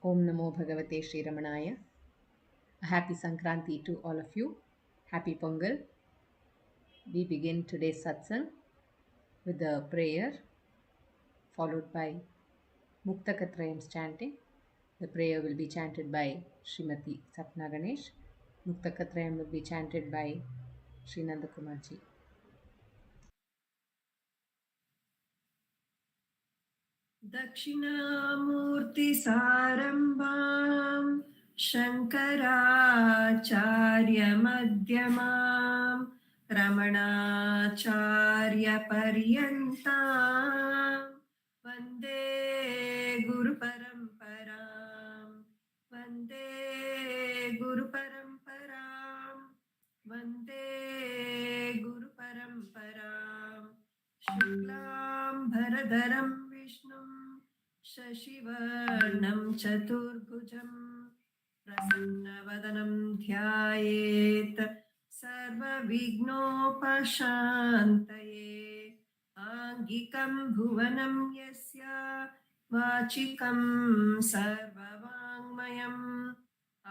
Om Namo Bhagavate Sri Ramanaya. A happy Sankranti to all of you. Happy Pongal. We begin today's satsang with a prayer followed by Muktaka chanting. The prayer will be chanted by Srimati Sapna Ganesh. Muktaka will be chanted by Sri Nandakumarji. दक्षिणामूर्तिसारम्भां शङ्कराचार्यमध्यमां रमणाचार्यपर्यन्तां वन्दे गुरुपरम्परां वन्दे गुरुपरम्परां वन्दे गुरुपरम्परां शुक्लां भरधरं विष्णुं शशिवर्णं चतुर्भुजं प्रसन्नवदनं ध्यायेत् सर्वविघ्नोपशान्तये आङ्गिकं भुवनं यस्य वाचिकं सर्ववाङ्मयम्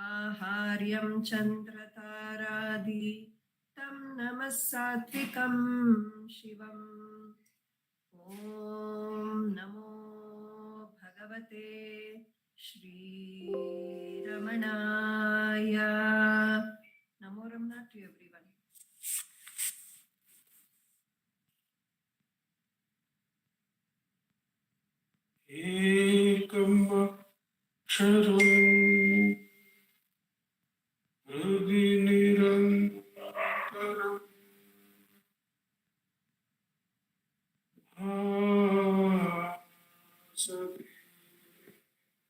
आहार्यं चन्द्रतारादि तं नमः सात्विकं शिवम् ॐ नमो भगवते श्रीरमणाय. Namo Ramana to everyone. Ekam aksharam adinirantaram bhasati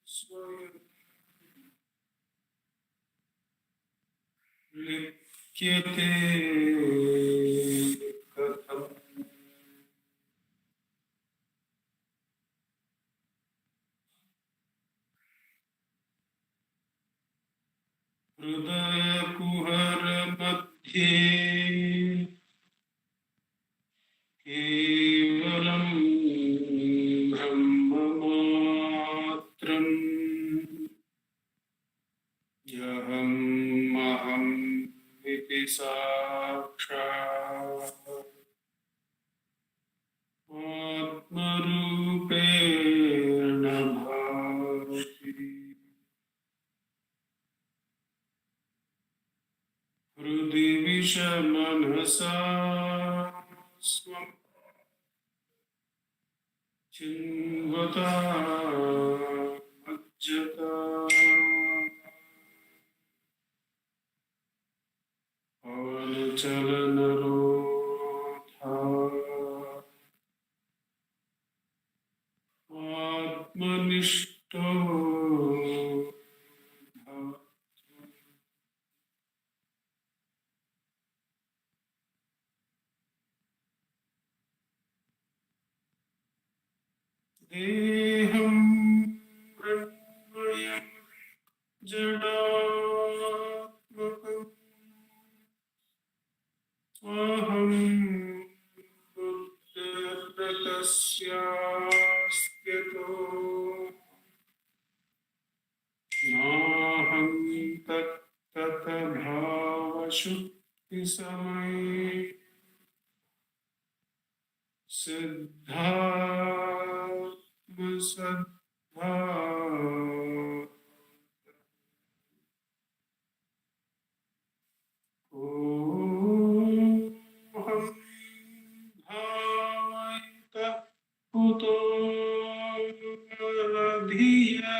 swayam likyate katham हृदय कुहर मध्ये केवलं ब्रह्ममात्रम् यहम् इति साक्षात् आत्मरूपेण भाति हृदि विषमनसा स्वम् चिन्वता मज्जता पवनचलनरोधा आत्मनिष्ठो देहं मृण्मयं जडात्मकम् अहं बुद्धिर्गतस्यास्त्यतो नाहं तत्ततभावशुद्धिसमये सिद्धात्मसद्धा कोऽहं भावयितः कुतो धिया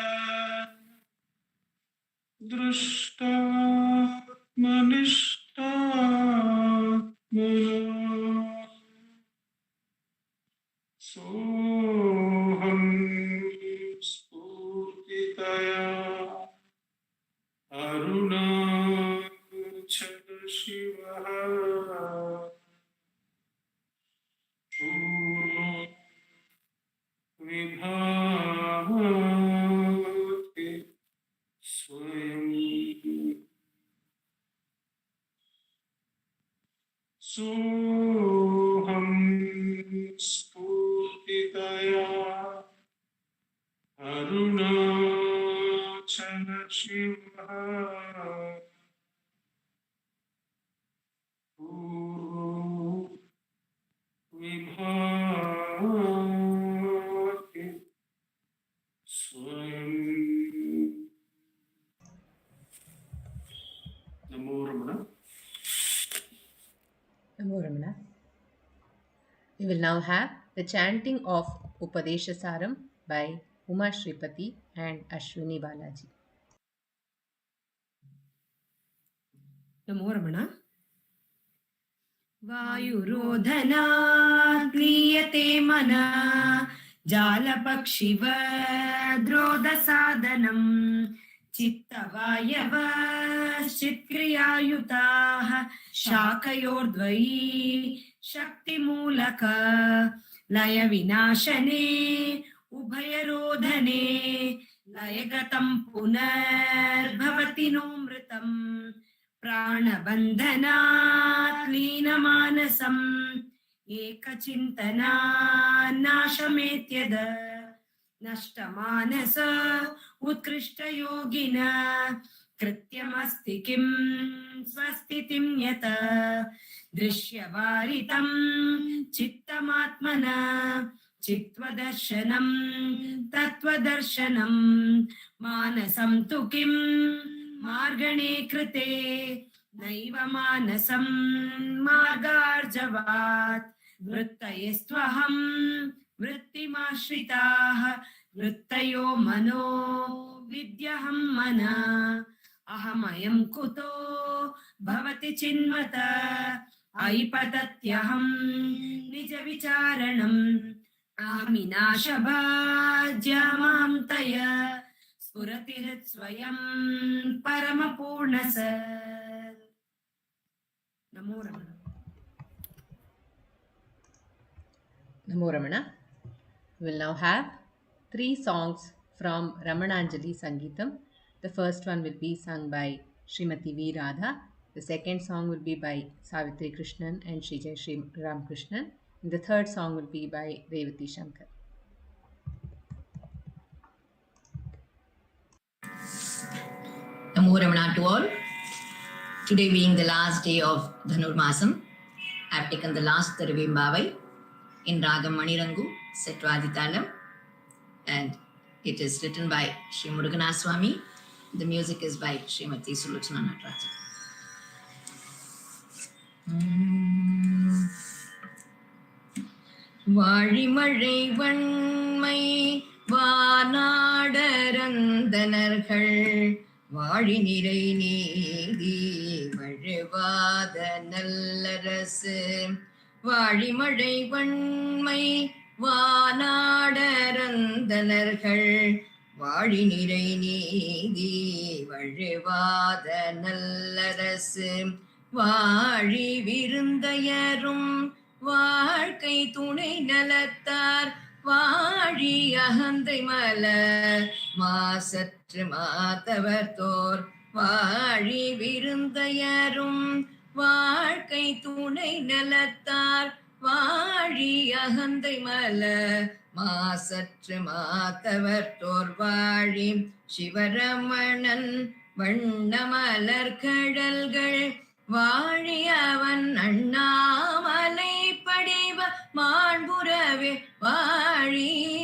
दृष्टात्मनिष्ठात्मना सोऽहं स्फूर्तितया अरुणाचल शिवः पूर्णो विभाति स्वयं सोऽहं स्फूर्तितया Arunachal Namo Ramana. We will now have the chanting of Upadesa Saram by Uma Shripati and Ashwini Balaji. Namo Ramana. Vayurodhana kliyate mana jalapakshivadrodasadanam chittavayavashchitkriyaayutaah shakayordvayi shaktimulaka laya vinashane ubhayarodhane layagatam punarbhavati nomritam प्राणबन्धनात् लीनमानसम् एकचिन्तना नाशमेत्यद नष्टमानस उत्कृष्टयोगिन कृत्यमस्ति किं स्वस्तितिं यत दृश्यवारितं चित्तमात्मना चित्वदर्शनं तत्त्वदर्शनं मानसं तु किं मार्गणे कृते नैव मानसं मार्गार्जवात् वृत्तयस्त्वहं वृत्तिमाश्रिताः वृत्तयो मनो विद्यहं मनः अहमयं कुतो भवति चिन्मत ऐपतत्यहं निजविचारणम् अहमिनाशभाज्यमां तय स्फुरतिर्स्वयं परमपूर्णस नमो रमण Namo Ramana. We will now have 3 songs from Ramananjali Sangeetam. The first one will be sung by Srimati V. Radha. The second song will be by Savitri Krishnan and Sri Jayasriram Krishnan. And the third song will be by Revathi Shankar. Namo Ramana to all. Today being the last day of Dhanurmasam, I have taken the last Tarivembavai in Ragam Manirangu, set to Aditalam, and it is written by Sri Muruganaswamy. The music is by Srimati Sulochana Natarajan. வாழிமழை வண்மை வானாடரந்தனர்கள் வாழி நிறை நீதி வழுவாத நல்லரசு வாழிமழை வண்மை வானாடரந்தனர்கள் வாழி நிறை நீதி வழுவாத நல்லரசு வாழி விருந்தையரும் வாழ்க்கை துணை நலத்தார் வாழி அகந்தை மலர் மாசற்று மாதவர் தோர் வாழி விருந்தையரும் வாழ்க்கை துணை நலத்தார் வாழி அகந்தை மலர் மாசற்று மாதவர் தோர் வாழி சிவரமணன் வண்ணமலர் கடல்கள் வாழியவன் அண்ணாமலை படிவ மாண்புறவே வாழியருட்பார்வை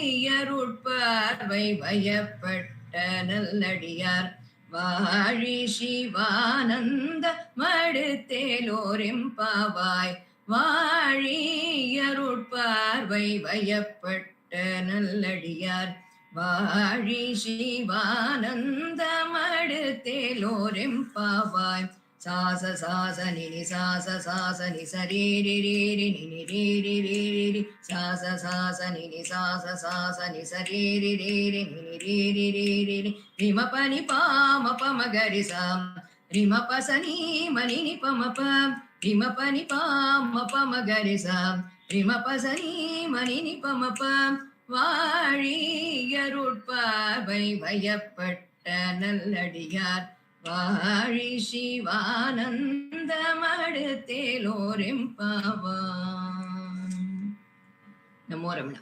பயப்பட்ட நல்லடியார் வாழி சிவானந்த மடுத்தேலோரெம்பாவாய் வாழியருட்பார்வை பயப்பட்ட நல்லடியார் வாழி சிவானந்த மடுத்தேலோரெம்பாவாய் சாச சாச நினி சாச சாச நி சரீரி ரீரி நினி ரீரி ரீரி சாச சாச நினி சாச சாச நி சரீரி ரீரி நினி ரீரி ரீரி ரிம பனி பாம பம கரி சாம் ரிம பசனி மணி நி பம பம் ரிம பனி பாம பம கரி சாம் ரிம பசனி மணி நி பம பம் வாழியருட்பார்வை பயப்பட்ட நல்லடியார் வாழி சிவானந்த மடுத்தேலோரெம்பாவாய். நமோ ரமணா.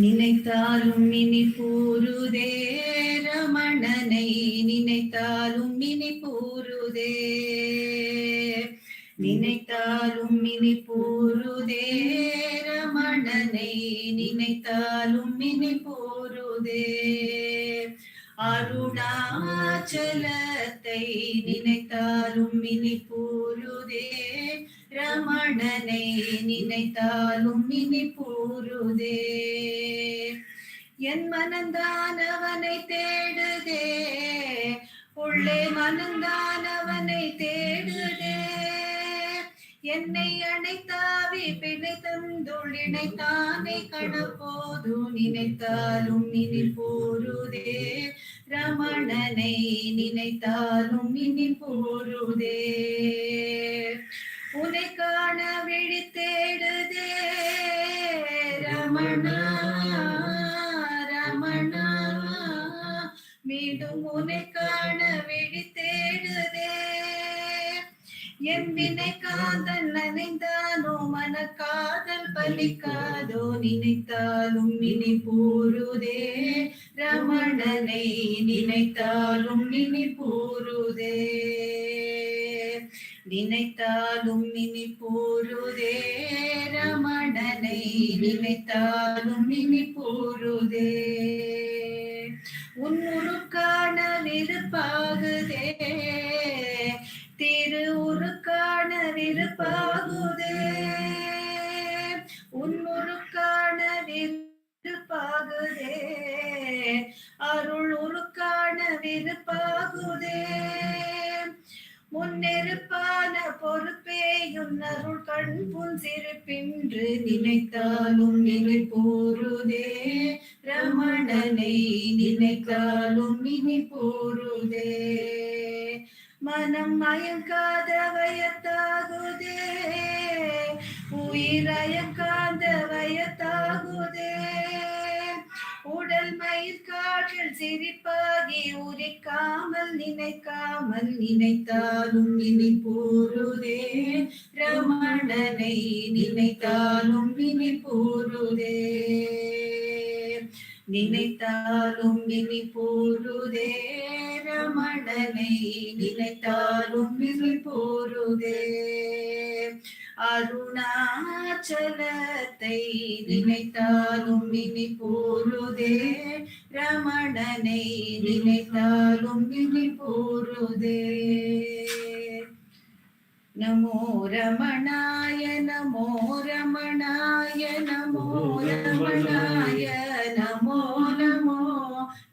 நினைத்தாலும் இனி கூறுதே ரமணனை நினைத்தாலும் இனி கூறுதே நினைத்தாலும் இனி கூறுதே ரமணனை நினைத்தாலும் இனி கூறுதே அருணாச்சலத்தை நினைத்தாலும் இனிப்பூருதே ரமணனை நினைத்தாலும் இனிப்பூருதே என் மனந்தானவனை தேடுதே உள்ளே மனந்தானவனை தேடுதே என்னை அணைத்தாவி பிழை தந்துள்ளினைத்தானே கணப்போது நினைத்தாலும் இனி போருதே ரமணனை நினைத்தாலும் இனி போருதே உனை காண விழி தேடுதே ரமணா ரமணா மீண்டும் உனை காண விழி தேடுதே என் வினை காதல் நனைந்தானோ மனக்காதல் பலிக்காதோ நினைத்தாலும் இனி பூருதே ரமணனை நினைத்தாலும் இனி பூருதே நினைத்தாலும் இனி பூருதே ரமணனை நினைத்தாலும் இனி பூருதே உன்னுருக்கான விருப்பாகுதே திரு உருக்கான விருப்பாகுதே உன்னுருக்கான விருப்பாகுதே அருள் உருக்கான விருப்பாகுதே முன்னெருப்பான பொறுப்பேயும் அருள் கண் புன் சிறுப்பின்று நினைத்தாலும் இனி போருதே ரமணனை நினைத்தாலும் இனி போருதே மனம் மயங்காத வயத்தாகுதே உயிர் அயங்காத வயத்தாகுதே உடல் மயிர் காற்றில் சிரிப்பாகி உரிக்காமல் நினைக்காமல் நினைத்தாலும் இனி போருதே ரமணனை நினைத்தாலும் இனி போருதே நினைத்தாலும் இனி போருதே ரமணனை நினைத்தாலும் இனி போருதே அருணாச்சலத்தை நினைத்தாலும் இனி போருதே ரமணனை நினைத்தாலும் இனி போருதே நமோ ரமணாய நமோ ரமணாய நமோ ரமணாய நமோ நமோ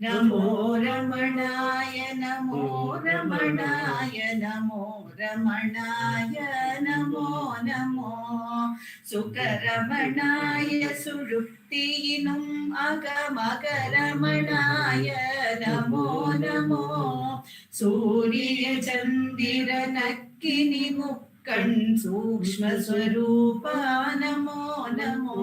நமோ ரமணாய நமோ ரமணாய நமோ ரமணாய நமோ நமோ சுகரமணாய சுழுப்தியினும் அகமகரமணாய நமோ நமோ சூரிய சந்திர நக்கினி முக்கண் சூக்ஷ்ம ஸ்வரூபா நமோ நமோ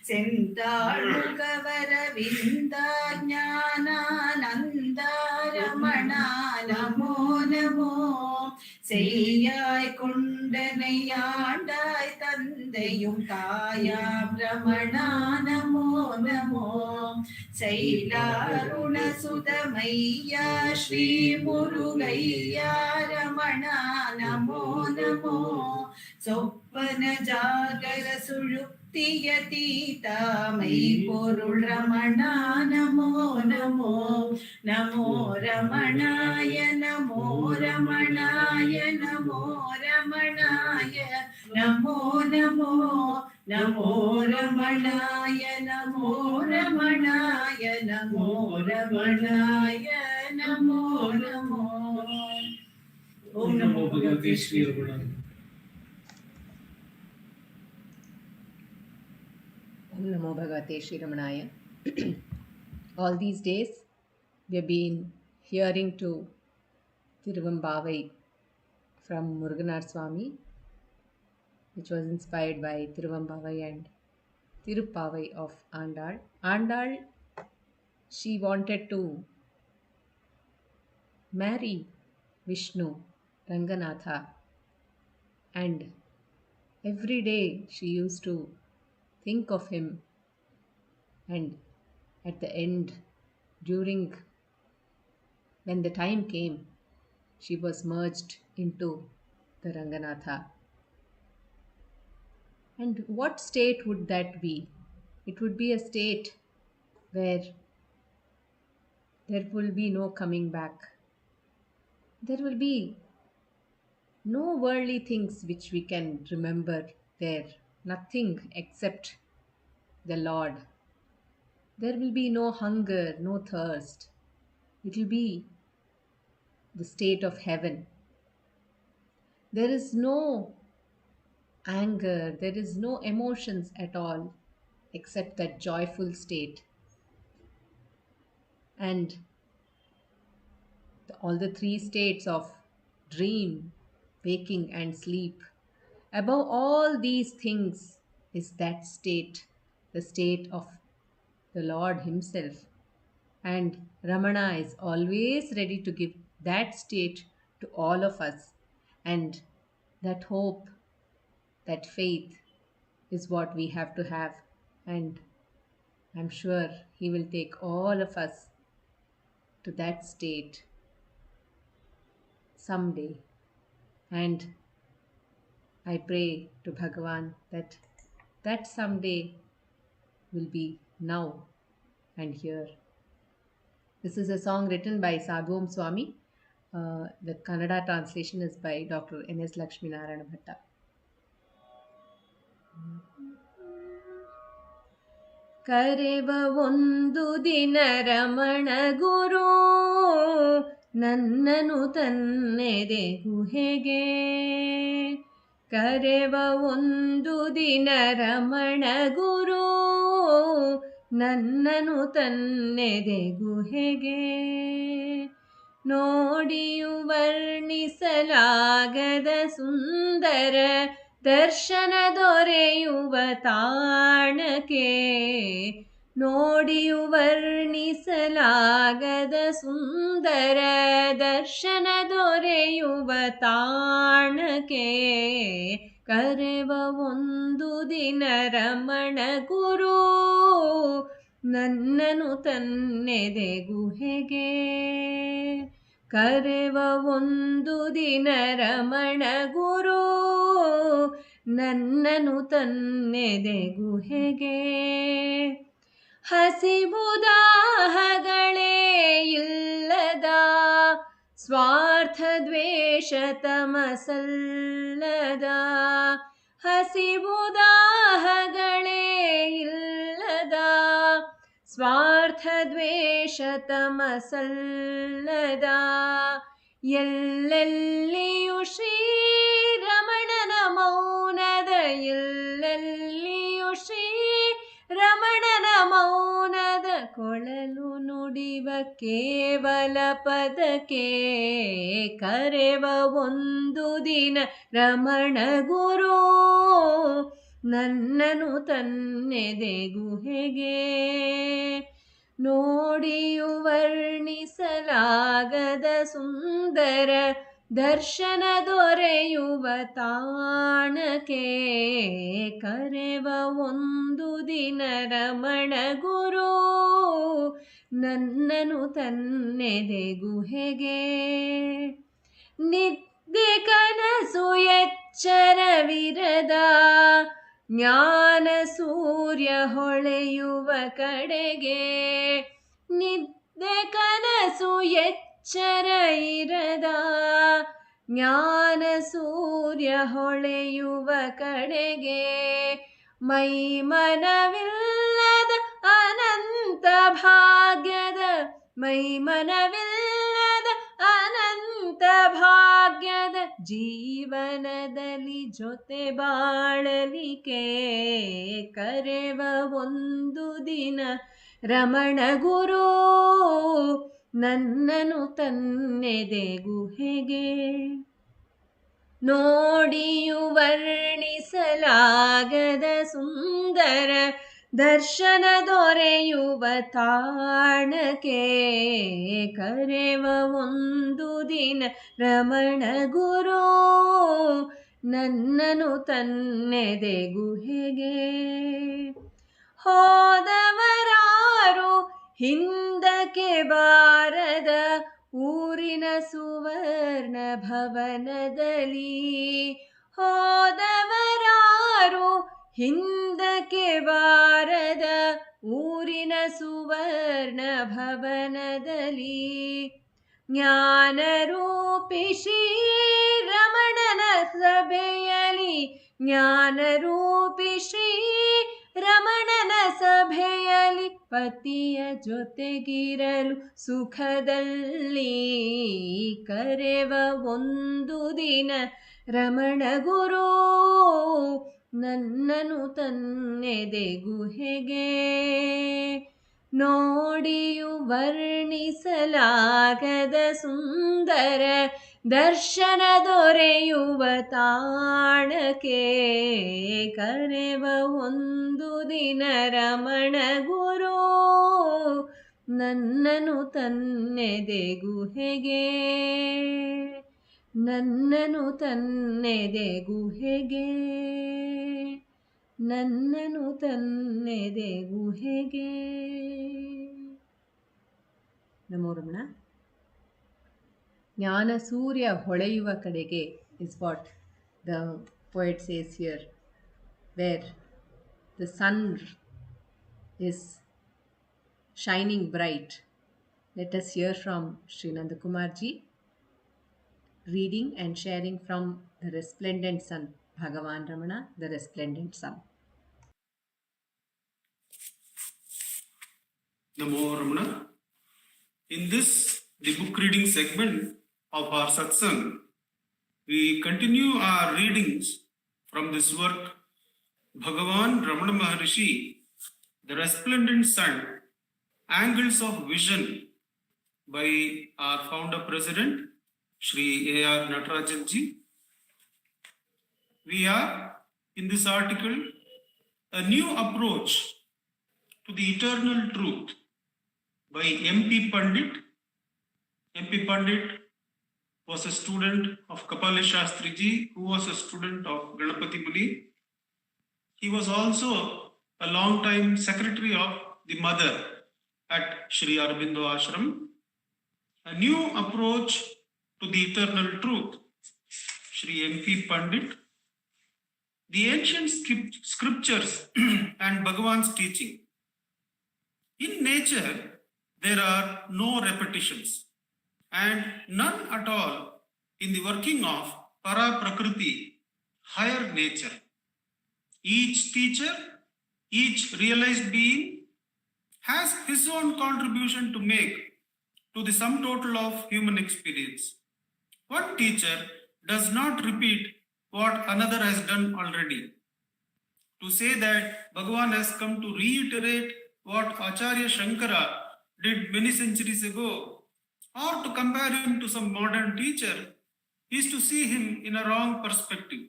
செந்தாழு கவர விந்தா ஞானானந்த ரமணா நமோ நமோ செய்யாய் கொண்டனை ஆண்டாய் தந்தையும் தாயாம் ரமணா நமோ நமோ சைலாருண சுதமையா ஸ்ரீ முருகையா ரமணா நமோ நமோ சொப்பன ஜாகர சுழுப்தியதீதாமை பொருள் ரமணா நமோ நமோ நமோ ரமணாய நமோ ரமணாய நமோ ரமணாய நமோ நமோ நமோ ரமணாய நமோ ரமணாய நமோ ரமணாய நமோ நமோ ஓம் நமோ பகவதே Sri ரமணாய Om Namo Bhagavate Sri Ramanaya. All these days we have been hearing to Tiruvambavai from Muruganar Swami, which was inspired by Tiruvambavai and Tirupavai of Andal. Andal, she wanted to marry Vishnu, Ranganatha, and every day she used to think of him, and at the end, during when the time came, she was merged into the Ranganatha. And what state would that be? It would be a state where There will be no coming back. There will be no worldly things which we can remember there. Nothing except the Lord. There will be no hunger, no thirst. It will be the state of heaven. There is no anger, there is no emotions at all except that joyful state. And all the three states of dream, waking, and sleep. Above all these things is that state, the state of the Lord Himself. And Ramana is always ready to give that state to all of us. And that hope, that faith is what we have to have. And I'm sure He will take all of us to that state someday. And I pray to Bhagavan that that someday will be now and here. This is a song written by Sadhom Swami. The Kannada translation is by Dr. N.S. Lakshmi Narayana Bhatta. ಕರೆವ ಒಂದು ದಿನ ರಮಣ ಗುರು ನನ್ನನು ತನ್ನೆದೆ ಗುಹೆಗೆ. ಕರೆವ ಒಂದು ದಿನ ರಮಣ ಗುರು ನನ್ನನು ತನ್ನೆದೆ ಗುಹೆಗೆ. ನೋಡಿಯು ವರ್ಣಿಸಲಾಗದ ಸುಂದರ ದರ್ಶನ ದೊರೆಯುವ ತಾಣಕ್ಕೆ. ನೋಡಿಯು ವರ್ಣಿಸಲಾಗದ ಸುಂದರ ದರ್ಶನ ದೊರೆಯುವ ತಾಣಕ್ಕೆ. ಕರೆವ ಒಂದು ದಿನ ರಮಣ ಗುರು ನನ್ನನು ತನ್ನೆದೆ ಗುಹೆಗೆ. ಕರೆವ ಒಂದು ದಿನ ರಮಣ ಗುರು ನನ್ನನು ತನ್ನೆದೆ ಗುಹೆಗೆ. ಹಸಿಬುದಾಹಗಳೇ ಇಲ್ಲದ ಸ್ವಾರ್ಥ ದ್ವೇಷ ತಮಸಲ್ಲದ. ಹಸಿಬುದಾಹಗಳೇ ಇಲ್ಲದ ಸ್ವಾರ್ಥ ದ್ವೇಷ ತಮಸಲ್ಲದ. ಎಲ್ಲೆಲ್ಲಿಯೂ ಶ್ರೀರಮಣನ ಮೌನದ. ಎಲ್ಲೆಲ್ಲಿಯೂ ಶ್ರೀರಮಣನ ಮೌನದ ಕೊಳಲು ನುಡಿವ ಕೇವಲ ಪದಕ್ಕೆ. ಕರೆವ ಒಂದು ದಿನ ರಮಣ ಗುರು ನನ್ನನು ತನ್ನೆದೆ ಗುಹೆಗೆ. ನೋಡಿಯು ವರ್ಣಿಸಲಾಗದ ಸುಂದರ ದರ್ಶನ ದೊರೆಯುವ ತಾಣಕ್ಕೆ. ಕರೆವ ಒಂದು ದಿನ ರಮಣ ಗುರು ನನ್ನನು ತನ್ನೆದೆ ಗುಹೆಗೆ. ನಿದ್ದೆ ಕನಸು ಎಚ್ಚರವಿರದ ಜ್ಞಾನ ಸೂರ್ಯ ಹೊಳೆಯುವ ಕಡೆಗೆ. ನಿದ್ದೆ ಕನಸು ಎಚ್ಚರ ಇರದ ಜ್ಞಾನ ಸೂರ್ಯ ಹೊಳೆಯುವ ಕಡೆಗೆ. ಮೈಮನವಿಲ್ಲದ ಅನಂತ ಭಾಗ್ಯದ. ಮೈಮನವಿಲ್ಲದ ಅನಂತ ಭಾಗ್ಯದ ಜೀವನದಲ್ಲಿ ಜೊತೆ ಬಾಳಲಿಕೆ. ಕರೆವ ಒಂದು ದಿನ ರಮಣ ಗುರು ನನ್ನನು ತನ್ನೆದೆ ಗುಹೆಗೆ. ನೋಡಿಯು ವರ್ಣಿಸಲಾಗದ ಸುಂದರ ದರ್ಶನ ದೊರೆಯುವ ತಾಣಕ್ಕೆ. ಕರೆವ ಒಂದು ದಿನ ರಮಣ ಗುರು ನನ್ನನು ತನ್ನೆದೆ ಗುಹೆಗೆ. ಹೋದವರಾರು ಹಿಂದಕ್ಕೆ ಬಾರದ ಊರಿನ ಸುವರ್ಣ ಭವನದಲ್ಲಿ. ಹೋದವರಾರು ಹಿಂದಕ್ಕೆ ಬಾರದ ಊರಿನ ಸುವರ್ಣ ಭವನದಲ್ಲಿ ಜ್ಞಾನರೂಪಿ ಶ್ರೀ ರಮಣನ ಸಭೆಯಲಿ ಜ್ಞಾನರೂಪಿ ಶ್ರೀ ರಮಣನ ಸಭೆಯಲಿ ಪತಿಯ ಜೊತೆಗಿರಲು ಸುಖದಲ್ಲಿ ಕರೆವ ಒಂದು ದಿನ ರಮಣ ಗುರು ನನ್ನನು ತನ್ನೆದೆ ಗುಹೆಗೆ ನೋಡಿಯು ವರ್ಣಿಸಲಾಗದ ಸುಂದರ ದರ್ಶನ ದೊರೆಯುವ ತಾಣಕ್ಕೆ ಕರೆವ ಒಂದು ದಿನ ರಮಣ ಗುರು ನನ್ನನು ತನ್ನೆದೆ ಗುಹೆಗೆ ನನ್ನನು ತನ್ನೆದೆ ಗುಹೆಗೆ ನನ್ನನು ತನ್ನೆದೆ ಗುಹೆಗೆ. ನಮೋ ರಮಣ. ಜ್ಞಾನ ಸೂರ್ಯ ಹೊಳೆಯುವ ಕಡೆಗೆ is what the poet says here, where the sun is shining bright. Let us hear from Sri Nandakumarji, reading and sharing from the resplendent sun, Bhagavan Ramana, the resplendent sun. Namo Ramana. In this, the book reading segment of our satsang, we continue our readings from this work, Bhagavan Ramana Maharishi, The Resplendent Sun, Angles of Vision, by our founder president, Shri A.R. Natarajan ji. We are, in this article, a new approach to the eternal truth by M.P. Pandit. M.P. Pandit was a student of Kapali Shastri ji, who was a student of Ganapati Muni. He was also a long-time secretary of the mother at Shri Aurobindo Ashram. A new approach to the eternal truth, Shri M.P. Pandit. The ancient scriptures and Bhagavan's teaching. In nature, there are no repetitions and none at all in the working of Para Prakriti, higher nature. Each teacher, each realized being has his own contribution to make to the sum total of human experience. One teacher does not repeat what another has done already. To say that Bhagavan has come to reiterate what Acharya Shankara did many centuries ago, or to compare him to some modern teacher, is to see him in a wrong perspective.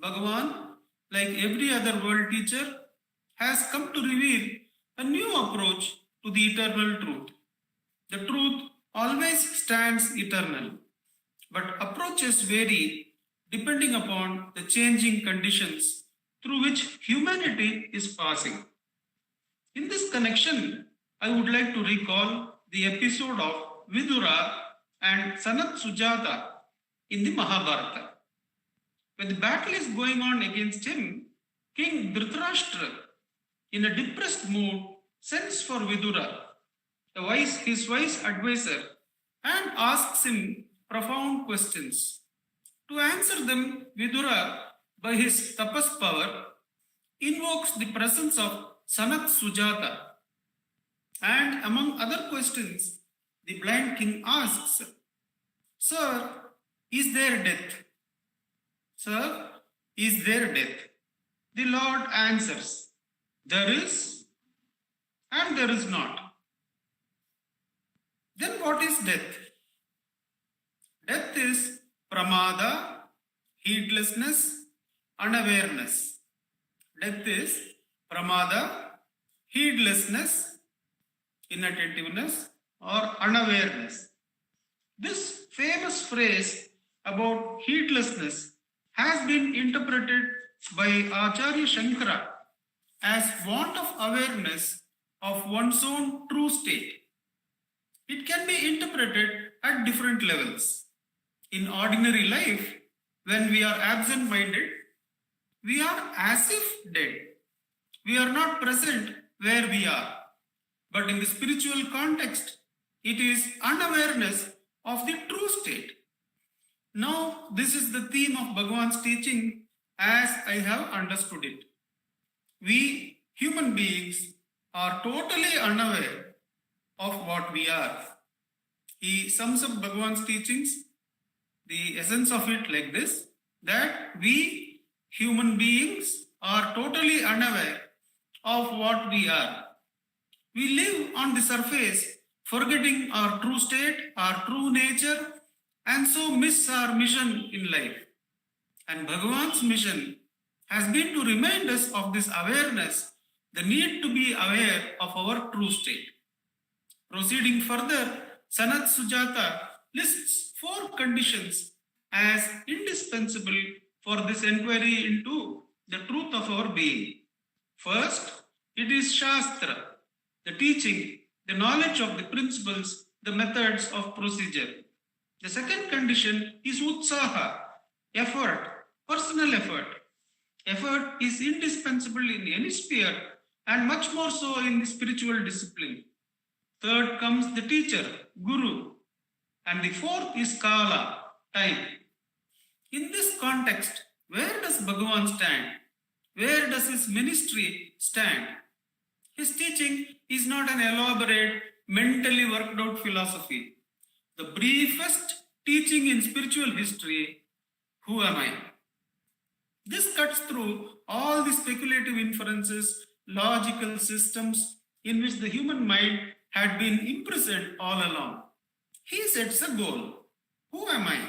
Bhagavan, like every other world teacher, has come to reveal a new approach to the eternal truth. The truth always stands eternal, but approaches vary depending upon the changing conditions through which humanity is passing. In this connection, I would like to recall the episode of Vidura and Sanat Sujata in the Mahabharata. When the battle is going on against him, King Dhritarashtra, in a depressed mood, sends for Vidura, his wise advisor, and asks him profound questions. To answer them, Vidura, by his tapas power, invokes the presence of Sanat Sujata. And among other questions, the blind king asks, "Sir, is there death? Sir, is there death?" The Lord answers, "There is and there is not." Then what is death? Death is pramada, heedlessness, unawareness. Death is pramada, heedlessness, inattentiveness, or unawareness. This famous phrase about heedlessness has been interpreted by Acharya Shankara as want of awareness of one's own true state. It can be interpreted at different levels. In ordinary life, when we are absent-minded, we are as if dead. We are not present where we are. But in the spiritual context, it is unawareness of the true state. Now, this is the theme of Bhagavan's teaching as I have understood it. We human beings are totally unaware of what we are. He sums up Bhagavan's teachings, the essence of it like this, that we human beings are totally unaware of what we are. We live on the surface, forgetting our true state, our true nature, and so miss our mission in life. And Bhagavan's mission has been to remind us of this awareness, the need to be aware of our true state. Proceeding further, Sanat Sujata lists 4 conditions as indispensable for this inquiry into the truth of our being. First, it is Shastra, the teaching, the knowledge of the principles, the methods of procedure. The second condition is Utsaha, effort, personal effort. Effort is indispensable in any sphere and much more so in the spiritual discipline. Third comes the teacher, Guru. And the fourth is Kala, time. In this context, where does Bhagavan stand? Where does his ministry stand? His teaching is not an elaborate, mentally worked out philosophy. The briefest teaching in spiritual history, who am I? This cuts through all the speculative inferences, logical systems in which the human mind had been imprisoned all along. He sets a goal. Who am I?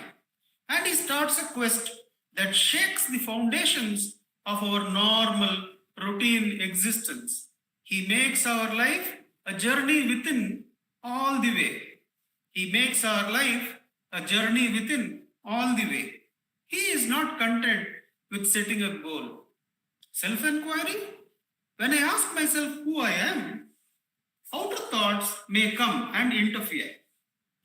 And he starts a quest that shakes the foundations of our normal, routine existence. He makes our life a journey within all the way. He makes our life a journey within all the way. He is not content with setting a goal. Self-enquiry? When I ask myself who I am, outer thoughts may come and interfere.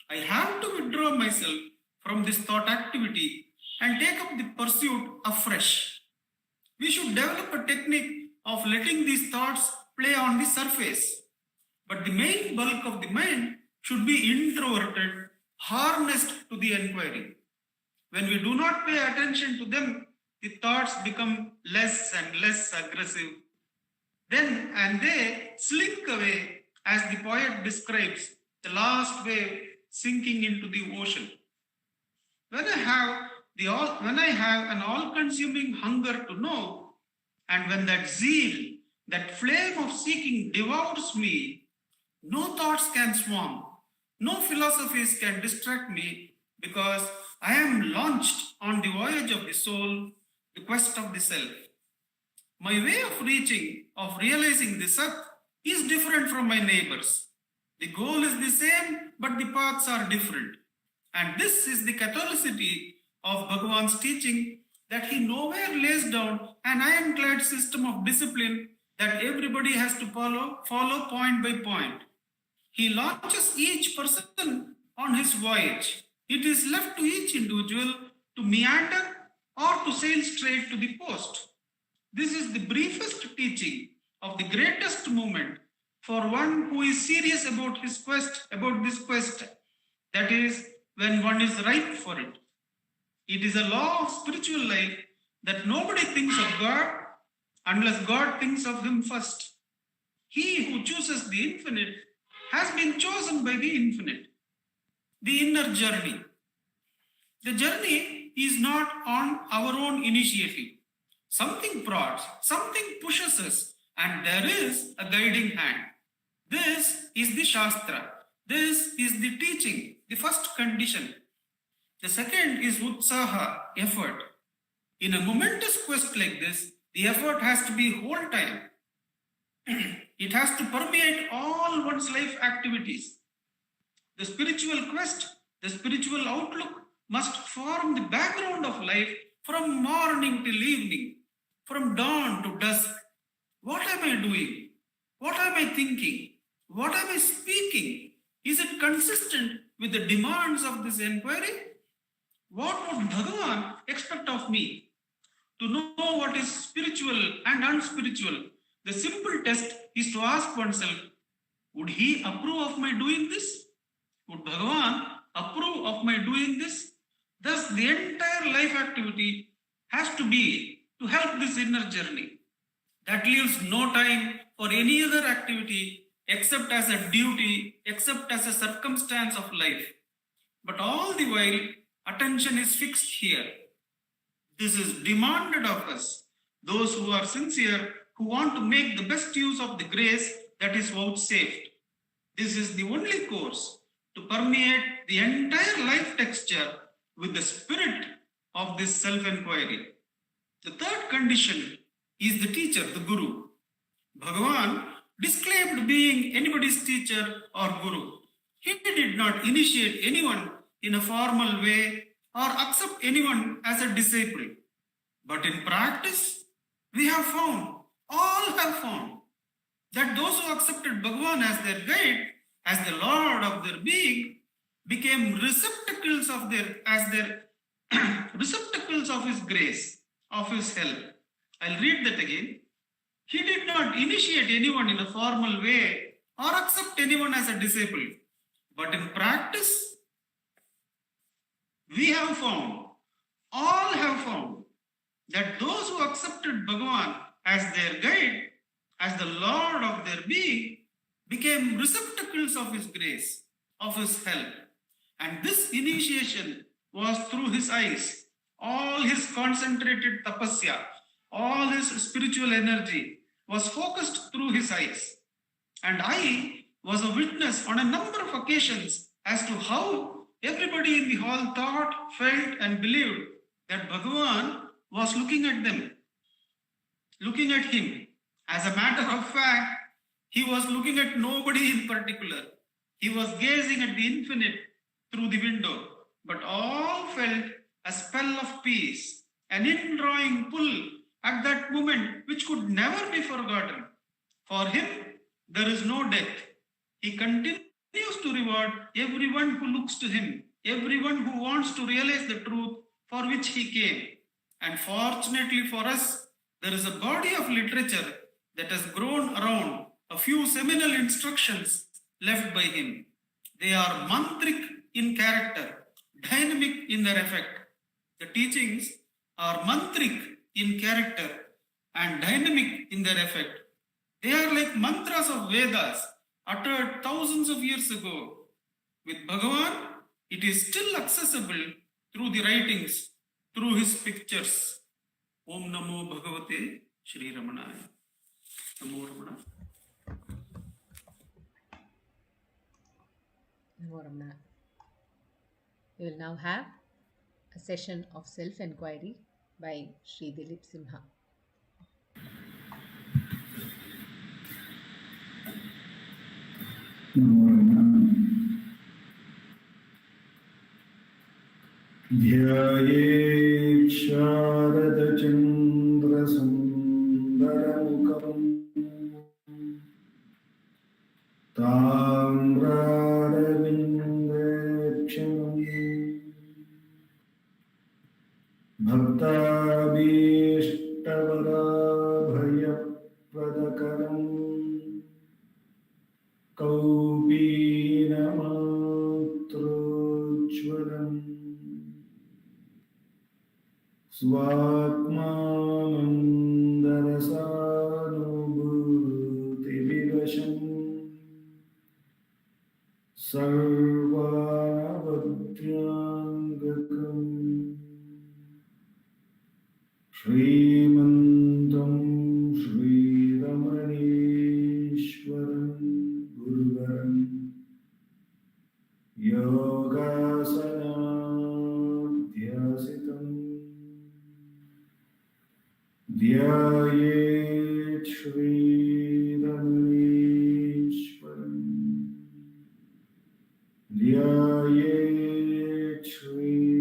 I have to withdraw myself from this thought activity and take up the pursuit afresh. We should develop a technique of letting these thoughts play on the surface. But the main bulk of the mind should be introverted, harnessed to the inquiry. When we do not pay attention to them, the thoughts become less and less aggressive. Then and they slink away, as the poet describes the last wave sinking into the ocean. When I have an all-consuming hunger to know, and when that zeal, that flame of seeking devours me, no thoughts can swarm, no philosophies can distract me, because I am launched on the voyage of the soul, the quest of the self. My way of realizing the Sat is different from my neighbors. The goal is the same, but the paths are different. And this is the Catholicity of Bhagavan's teaching, that he nowhere lays down an ironclad system of discipline that everybody has to follow point by point. He launches each person on his voyage. It is left to each individual to meander or to sail straight to the post. This is the briefest teaching of the greatest movement for one who is serious about his quest, about this quest, that is, when one is ripe for it. It is a law of spiritual life that nobody thinks of God unless God thinks of him first. He who chooses the infinite has been chosen by the infinite. The inner journey. The journey is not on our own initiative. Something prods, something pushes us, and there is a guiding hand. This is the Shastra. This is the teaching, the first condition. The second is Utsaha, effort. In a momentous quest like this, the effort has to be whole time. It has to permeate all one's life activities. The spiritual quest, the spiritual outlook must form the background of life from morning till evening, from dawn to dusk. What am I doing? What am I thinking? What am I speaking? Is it consistent with the demands of this inquiry? What would Bhagavan expect of me? To know what is spiritual and unspiritual, The simple test is to ask oneself, would he approve of my doing this? Would Bhagavan approve of my doing this? Thus, the entire life activity has to be to help this inner journey. That leaves no time for any other activity except as a duty, except as a circumstance of life. But all the while, attention is fixed here. This is demanded of us, those who are sincere, who want to make the best use of the grace that is vouchsafed. This is the only course to permeate the entire life texture with the spirit of this self-enquiry. The third condition is the teacher, the Guru. Bhagavan disclaimed being anybody's teacher or Guru. He did not initiate anyone in a formal way or accept anyone as a disciple. But in practice, we have found, all have found, that those who accepted Bhagavan as their guide, as the Lord of their being, became receptacles of receptacles of His grace, of His help. I'll read that again. He did not initiate anyone in a formal way or accept anyone as a disciple. But in practice, we have found, all have found, that those who accepted Bhagavan as their guide, as the Lord of their being, became receptacles of His grace, of His help. And this initiation was through His eyes. All His concentrated tapasya, all His spiritual energy was focused through His eyes. And I was a witness on a number of occasions as to how everybody in the hall thought, felt, and believed that Bhagavan was looking at them, looking at him. As a matter of fact, he was looking at nobody in particular. He was gazing at the infinite through the window, but all felt a spell of peace, an indrawing pull at that moment which could never be forgotten. For him, there is no death. He continues to reward everyone who looks to him, everyone who wants to realize the truth for which he came. And fortunately for us, there is a body of literature that has grown around a few seminal instructions left by him. They are mantric in character, dynamic in their effect. The teachings are mantric in character and dynamic in their effect. They are like mantras of Vedas uttered thousands of years ago. With Bhagavan, it is still accessible through the writings, through his pictures. Om Namo Bhagavate Shri Ramanaya. Namo Ramana. Namo Ramana. We will now have a session of self-enquiry by Sri Dileep Simha. ध्यायेत् शारदचन्द्रसुन्दरमुखम् ताम्रारविन्देक्षणम् भक्ताभीष्टवराभयप्रदकरम् कौपीनमात्रोज्ज्वलम् स्वात्मानन्दरसानुभूतिविवशम् सर्वानवद्याङ्गकम् श्रीमन्तं श्रीरमणीश्वरं गुरुवरं योगासनाध्यासितम् ध्यायेत् श्रीरमणीश्वरम् ध्यायेत् श्रीरमणीश्वरम्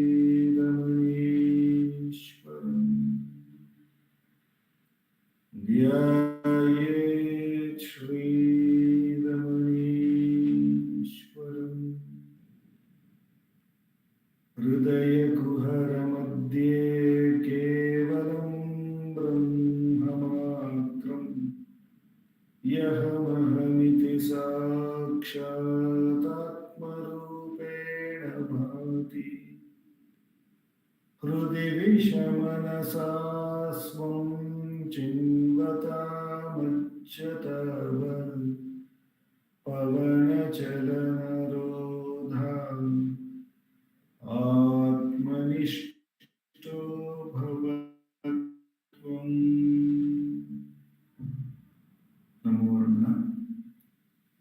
ध्यायेत् श्रीरमणीश्वरम् हृदयकुहरमध्ये केवलं ब्रह्ममात्रम् दिविषमनसा स्वं चिन्वतामच्युतव पवनचलनरोधा आत्मनिष्ठो भवत्वम्। Namo Ramana.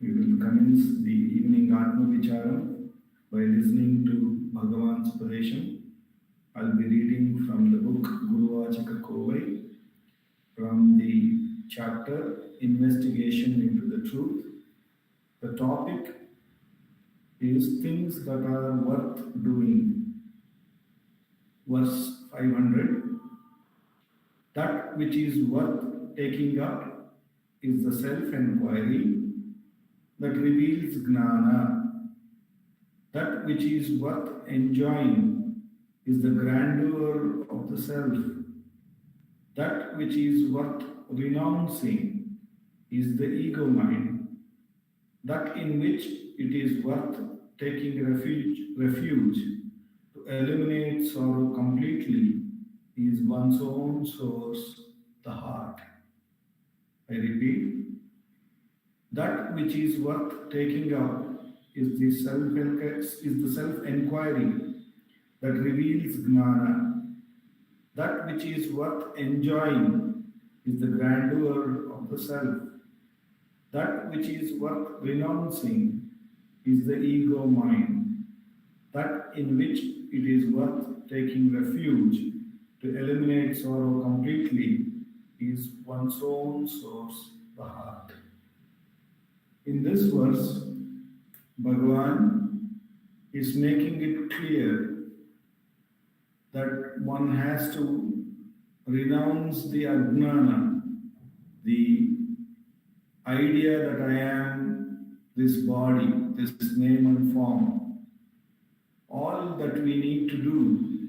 We will commence the evening Atma Vicharam by listening to Bhagavan's Upadesha. I'll be reading from the book Guru Vachaka Kovai from the chapter Investigation into the Truth. The topic is things that are worth doing. Verse 500. That which is worth taking up is the self-enquiry that reveals gnana. That which is worth enjoying is the grandeur of the self. That which is worth renouncing is the ego mind. That in which it is worth taking refuge to eliminate sorrow completely is one's own source, the heart. I repeat, that which is worth taking up is the self-enquiry that reveals gnana. That which is worth enjoying is the grandeur of the self. That which is worth renouncing is the ego mind. That in which it is worth taking refuge to eliminate sorrow completely is one's own source, the heart. In this verse, Bhagavan is making it clear that one has to renounce the ajnana, the idea that I am this body, this name and form. All that we need to do,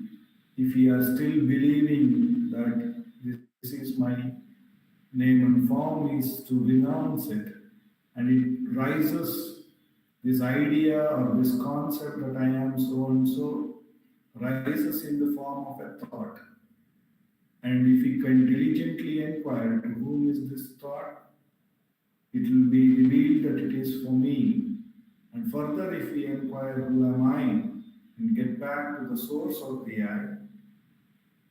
if we are still believing that this is my name and form, is to renounce it. And it rises, this idea or this concept that I am so and so, rises in the form of a thought. And if we can diligently inquire to whom is this thought, it will be revealed that it is for me. And further, if we inquire who am I and get back to the source of the I,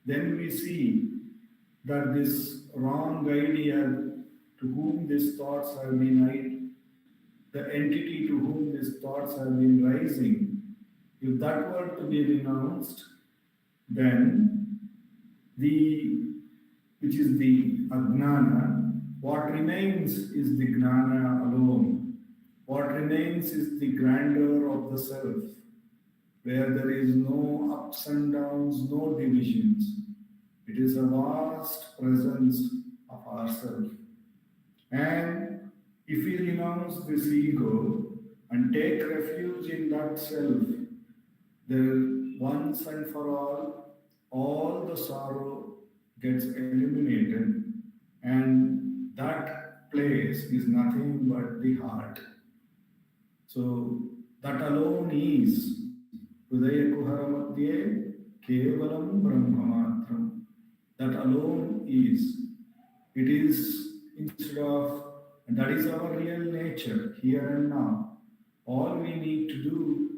then we see that this wrong idea to whom these thoughts have been, the entity to whom these thoughts have been rising, if that were to be renounced, then which is the ajnana, what remains is the gnana alone. What remains is the grandeur of the self, where there is no ups and downs, no divisions. It is a vast presence of ourself. And if we renounce this ego and take refuge in that self, then once and for all the sorrow gets eliminated, and that place is nothing but the heart. So that alone is Hridaya Kuhara Madhye Kevalam Brahmamatram. That alone is. It is instead of, and that is our real nature here and now. All we need to do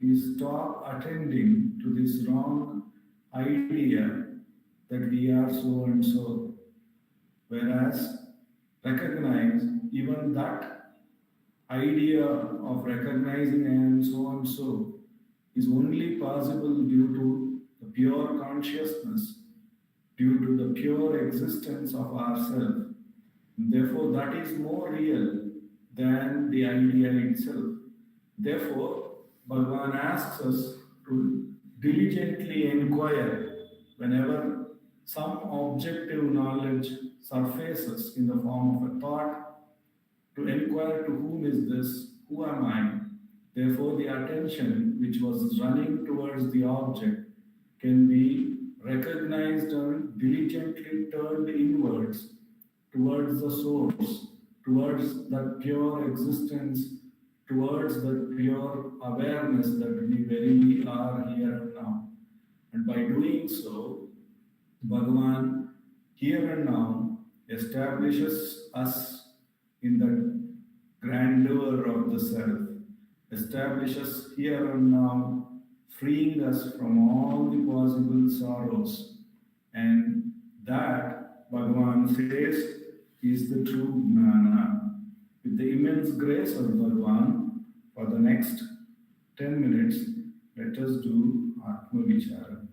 is stop attending to this wrong idea that we are so and so. Whereas recognize even that idea of recognizing I am so and so is only possible due to the pure consciousness, due to the pure existence of ourself. Therefore, that is more real than the idea itself. Therefore, Bhagavan asks us to diligently inquire whenever some objective knowledge surfaces in the form of a thought, to inquire to whom is this, who am I? Therefore, the attention which was running towards the object can be recognized and diligently turned inwards towards the source, towards that pure existence, towards that pure awareness that we verily are here and now. And by doing so, Bhagavan here and now establishes us in the grandeur of the self, establishes here and now, freeing us from all the possible sorrows. And that, Bhagavan says, is the true Gnana. With the immense grace of Bhagavan, for the next 10 minutes, let us do Atma Vichara.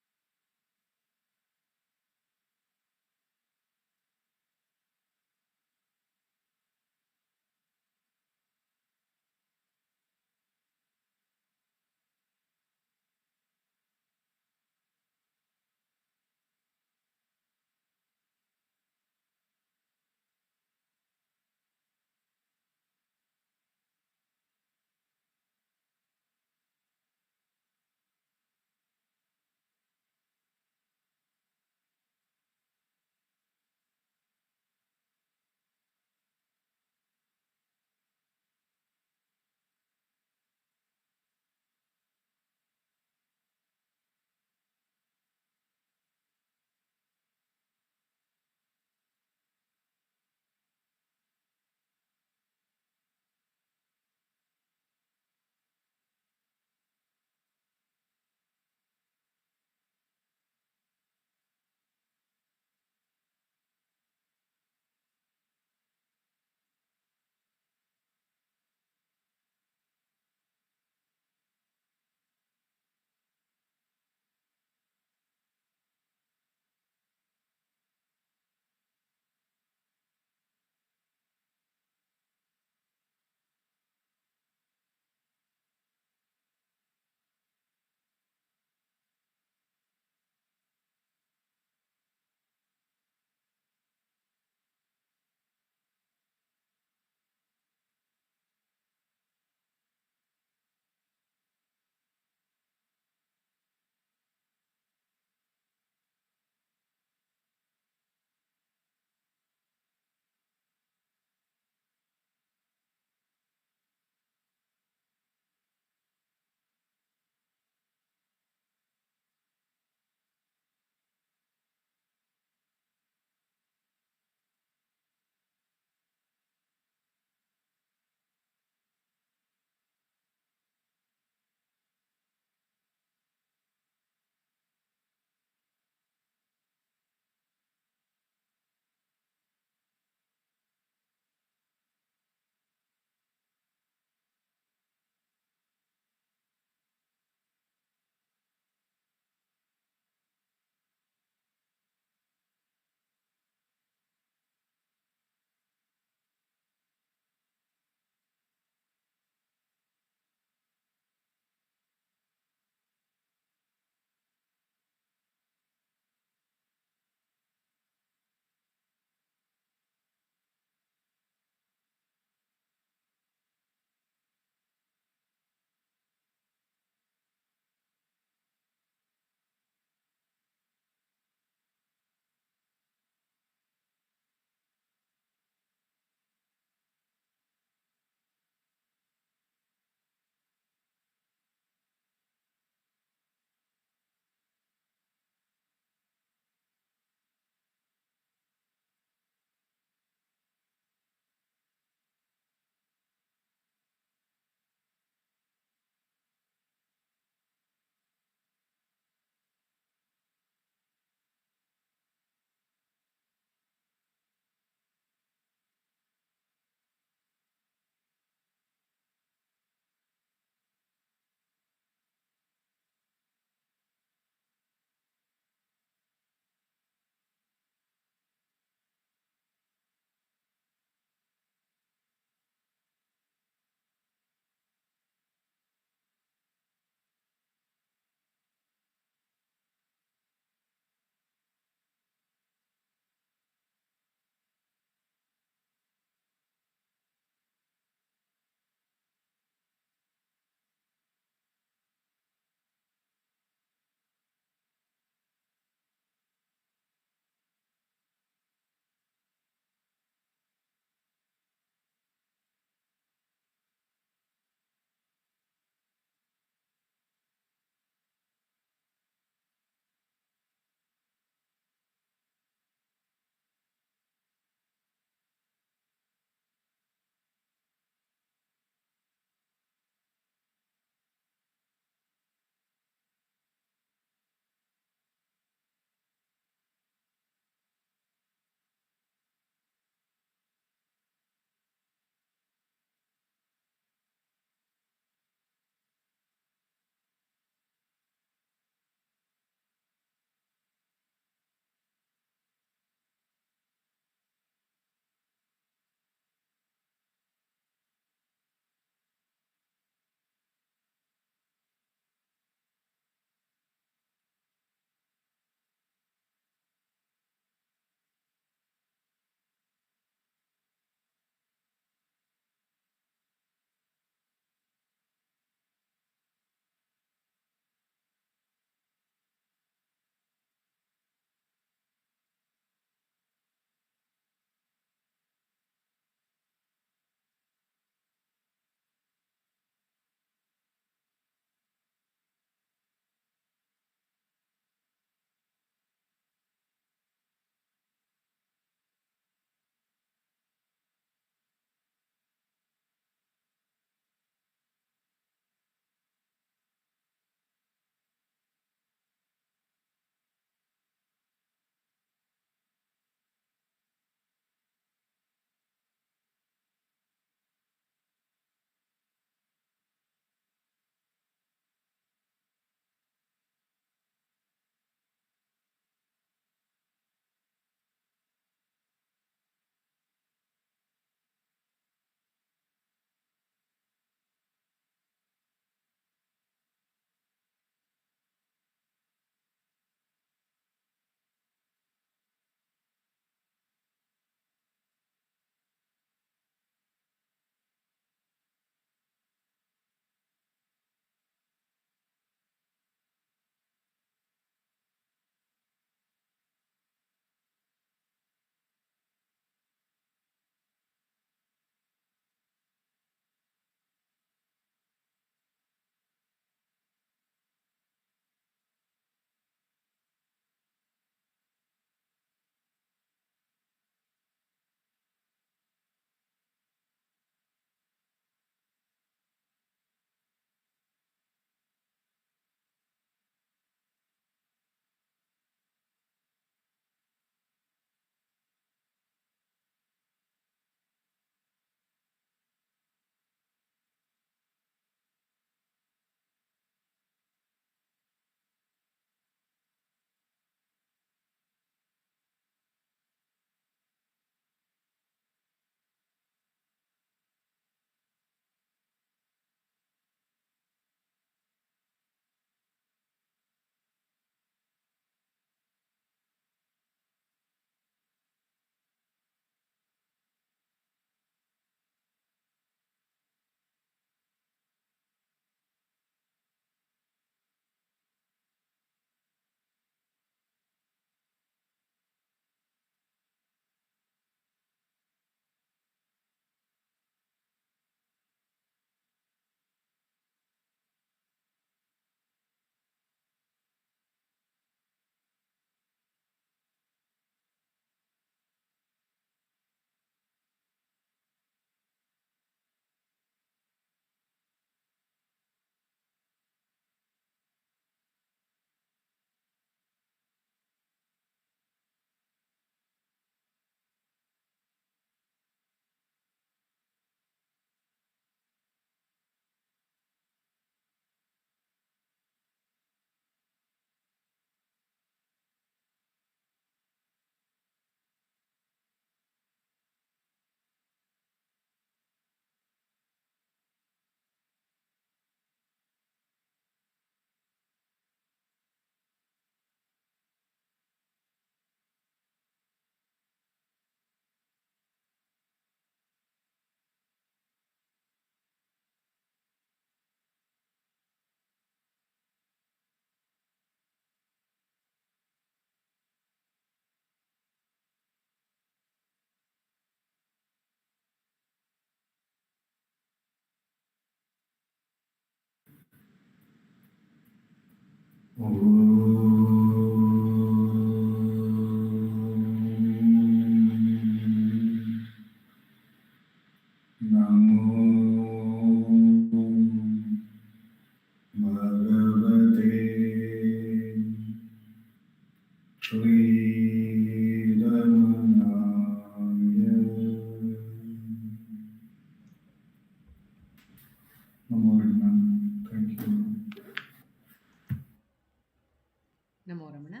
Namo Ramana.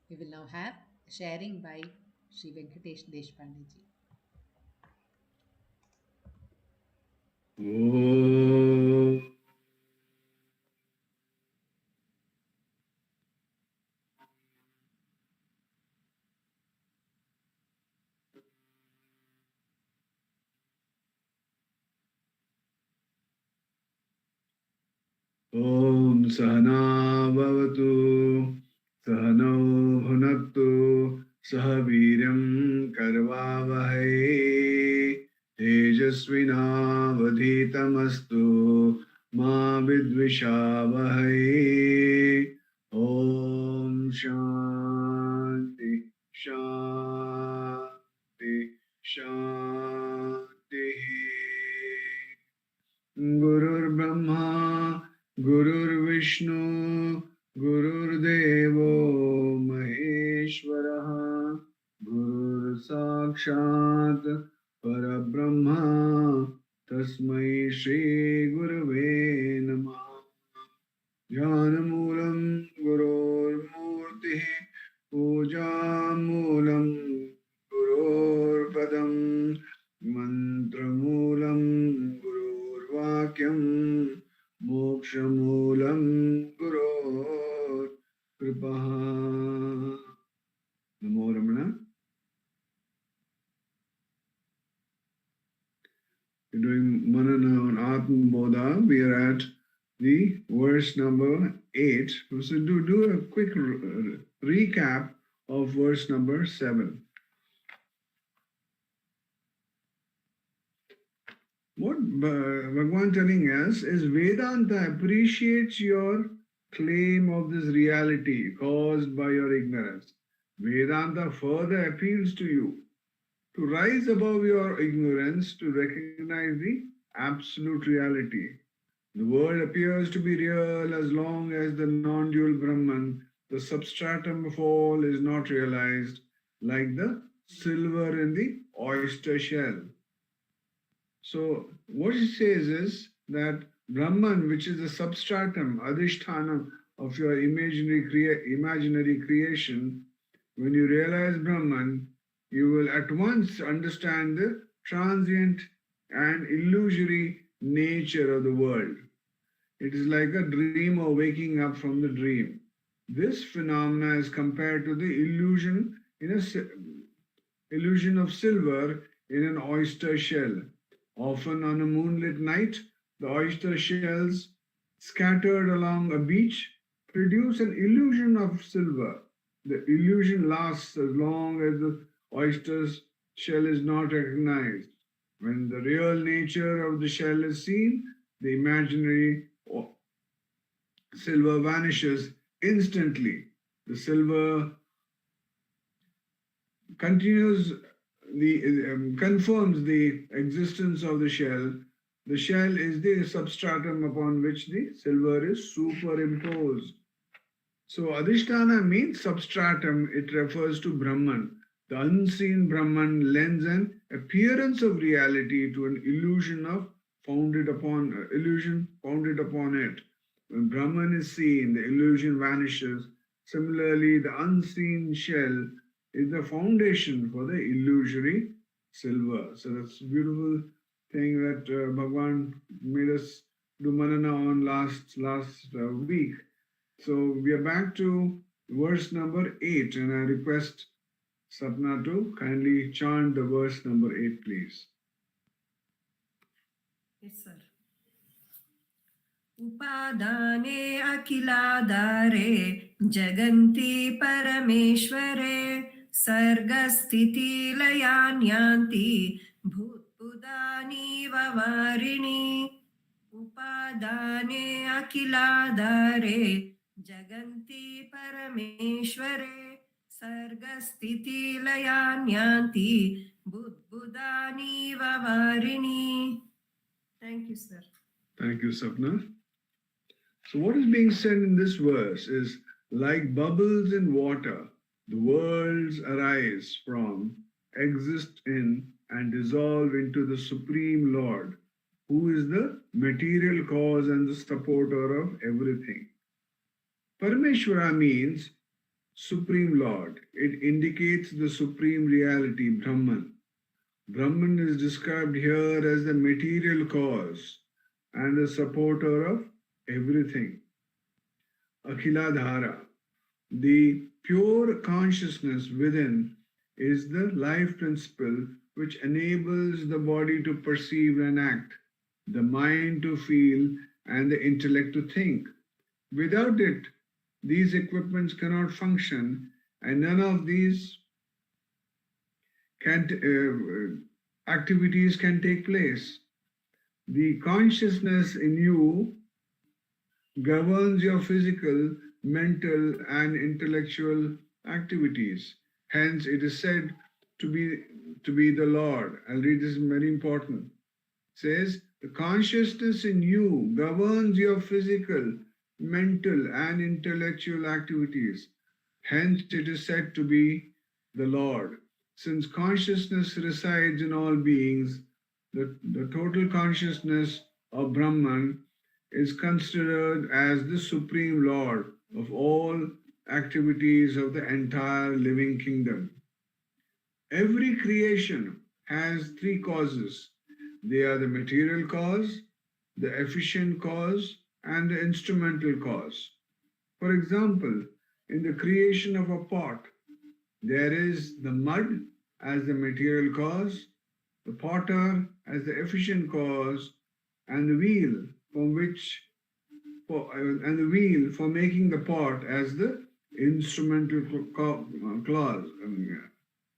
We will now have sharing by Sri Venkatesh Deshpande ji. Om Sahana Bhavatu Sahano Bhunaktu Sahaviryam Karvavahai Tejasvinavadhitamastu Ma Vidvishavahai. Om Shanti Shanti Shanti. Gurur Brahma Gurur Vishnu Gurur Devo Maheshwaraha Gurur Sakshat Parabrahma Tasmai Shri Gurave Namah. Jnanamulam Gurur Murti Pujamulam Gurur Padam Mantramulam Gurur Vakyam Mokshamulam Gurur Kripaha. Namo Ramana. We're doing Manana on Atma Bodha. We are at the verse number 8. So do a quick recap of verse number 7. What Bhagavan telling us is Vedanta appreciates your claim of this reality caused by your ignorance. Vedanta further appeals to you to rise above your ignorance to recognize the absolute reality. The world appears to be real as long as the non-dual Brahman, the substratum of all, is not realized, like the silver in the oyster shell. So what he says is that Brahman, which is the substratum, adhisthana of your imaginary creation, when you realize Brahman, you will at once understand the transient and illusory nature of the world. It is like a dreamer waking up from the dream. This phenomena is compared to the illusion of silver in an oyster shell. Often on a moonlit night, the oyster shells scattered along a beach produce an illusion of silver. The illusion lasts as long as the oyster's shell is not recognized. When the real nature of the shell is seen, the imaginary silver vanishes instantly. The silver confirms the existence of the shell. The shell is the substratum upon which the silver is superimposed. So Adhisthana means substratum. It refers to Brahman. The unseen Brahman lends an appearance of reality to an illusion founded upon it. When Brahman is seen, the illusion vanishes. Similarly, the unseen shell is the foundation for the illusory silver. So that's a beautiful thing that Bhagavan made us do manana on last week. So we are back to verse number 8, and I request Sapna to kindly chant the verse number 8, please. Yes, sir. Upadane akiladare jaganti parameshware sargasthiti layanyanti bhutpudani vavarini. Upadane akiladare जगन्ति परमेश्वरे सर्गस्थितिलयान्यान्ति बुद्बुदानीव वारिणि. Thank you, sir. Thank you, Sapna. So what is being said in this verse is, like bubbles in water, the worlds arise from, exist in, and dissolve into the Supreme Lord, who is the material cause and the supporter of everything. Parameshwara means Supreme Lord. It indicates the Supreme Reality, Brahman. Brahman is described here as the material cause and the supporter of everything. Akhiladhara, the pure consciousness within, is the life principle which enables the body to perceive and act, the mind to feel, and the intellect to think. Without it, these equipments cannot function, and none of these activities can take place. The consciousness in you governs your physical, mental, and intellectual activities. Hence, it is said to be the Lord. I'll read this, very important. It says, the consciousness in you governs your physical, mental, and intellectual activities. Hence, it is said to be the Lord. Since consciousness resides in all beings, the total consciousness of Brahman is considered as the Supreme Lord of all activities of the entire living kingdom. Every creation has three causes. They are the material cause, the efficient cause, and the instrumental cause. For example, in the creation of a pot, there is the mud as the material cause, the potter as the efficient cause, and the wheel for making the pot as the instrumental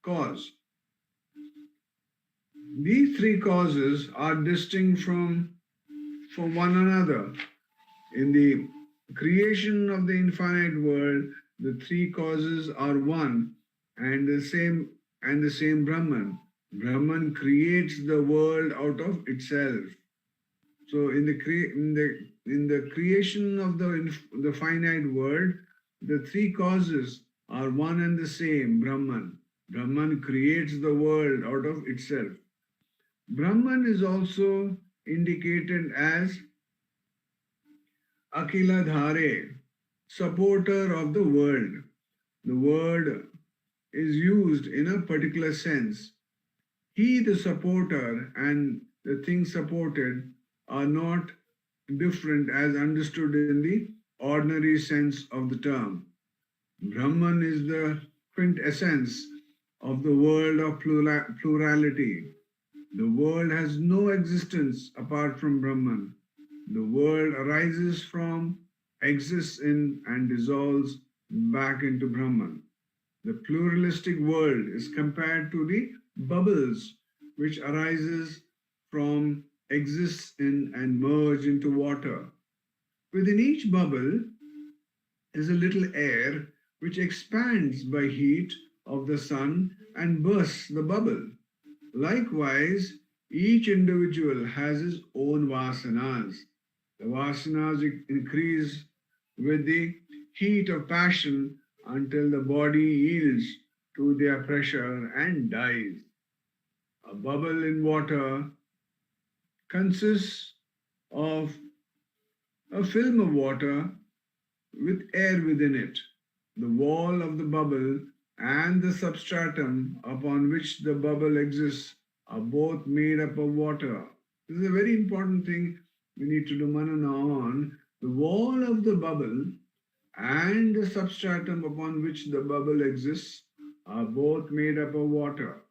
cause. These three causes are distinct from one another. In the creation of the infinite world, the three causes are one and the same Brahman. Brahman creates the world out of itself. So in the creation of the finite world, the three causes are one and the same, Brahman. Brahman creates the world out of itself. Brahman is also indicated as Akhiladhare, supporter of the world. The word is used in a particular sense. He, the supporter, and the thing supported are not different as understood in the ordinary sense of the term. Brahman is the quintessence of the world of plurality. The world has no existence apart from Brahman. The world arises from, exists in, and dissolves back into Brahman. The pluralistic world is compared to the bubbles which arises from, exists in, and merge into water. Within each bubble is a little air which expands by heat of the sun and bursts the bubble. Likewise, each individual has his own vasanas. The vasanas increase with the heat of passion until the body yields to their pressure and dies. A bubble in water consists of a film of water with air within it. The wall of the bubble and the substratum upon which the bubble exists are both made up of water. This is a very important thing we need to do manana on. The wall of the bubble and the substratum upon which the bubble exists are both made up of water.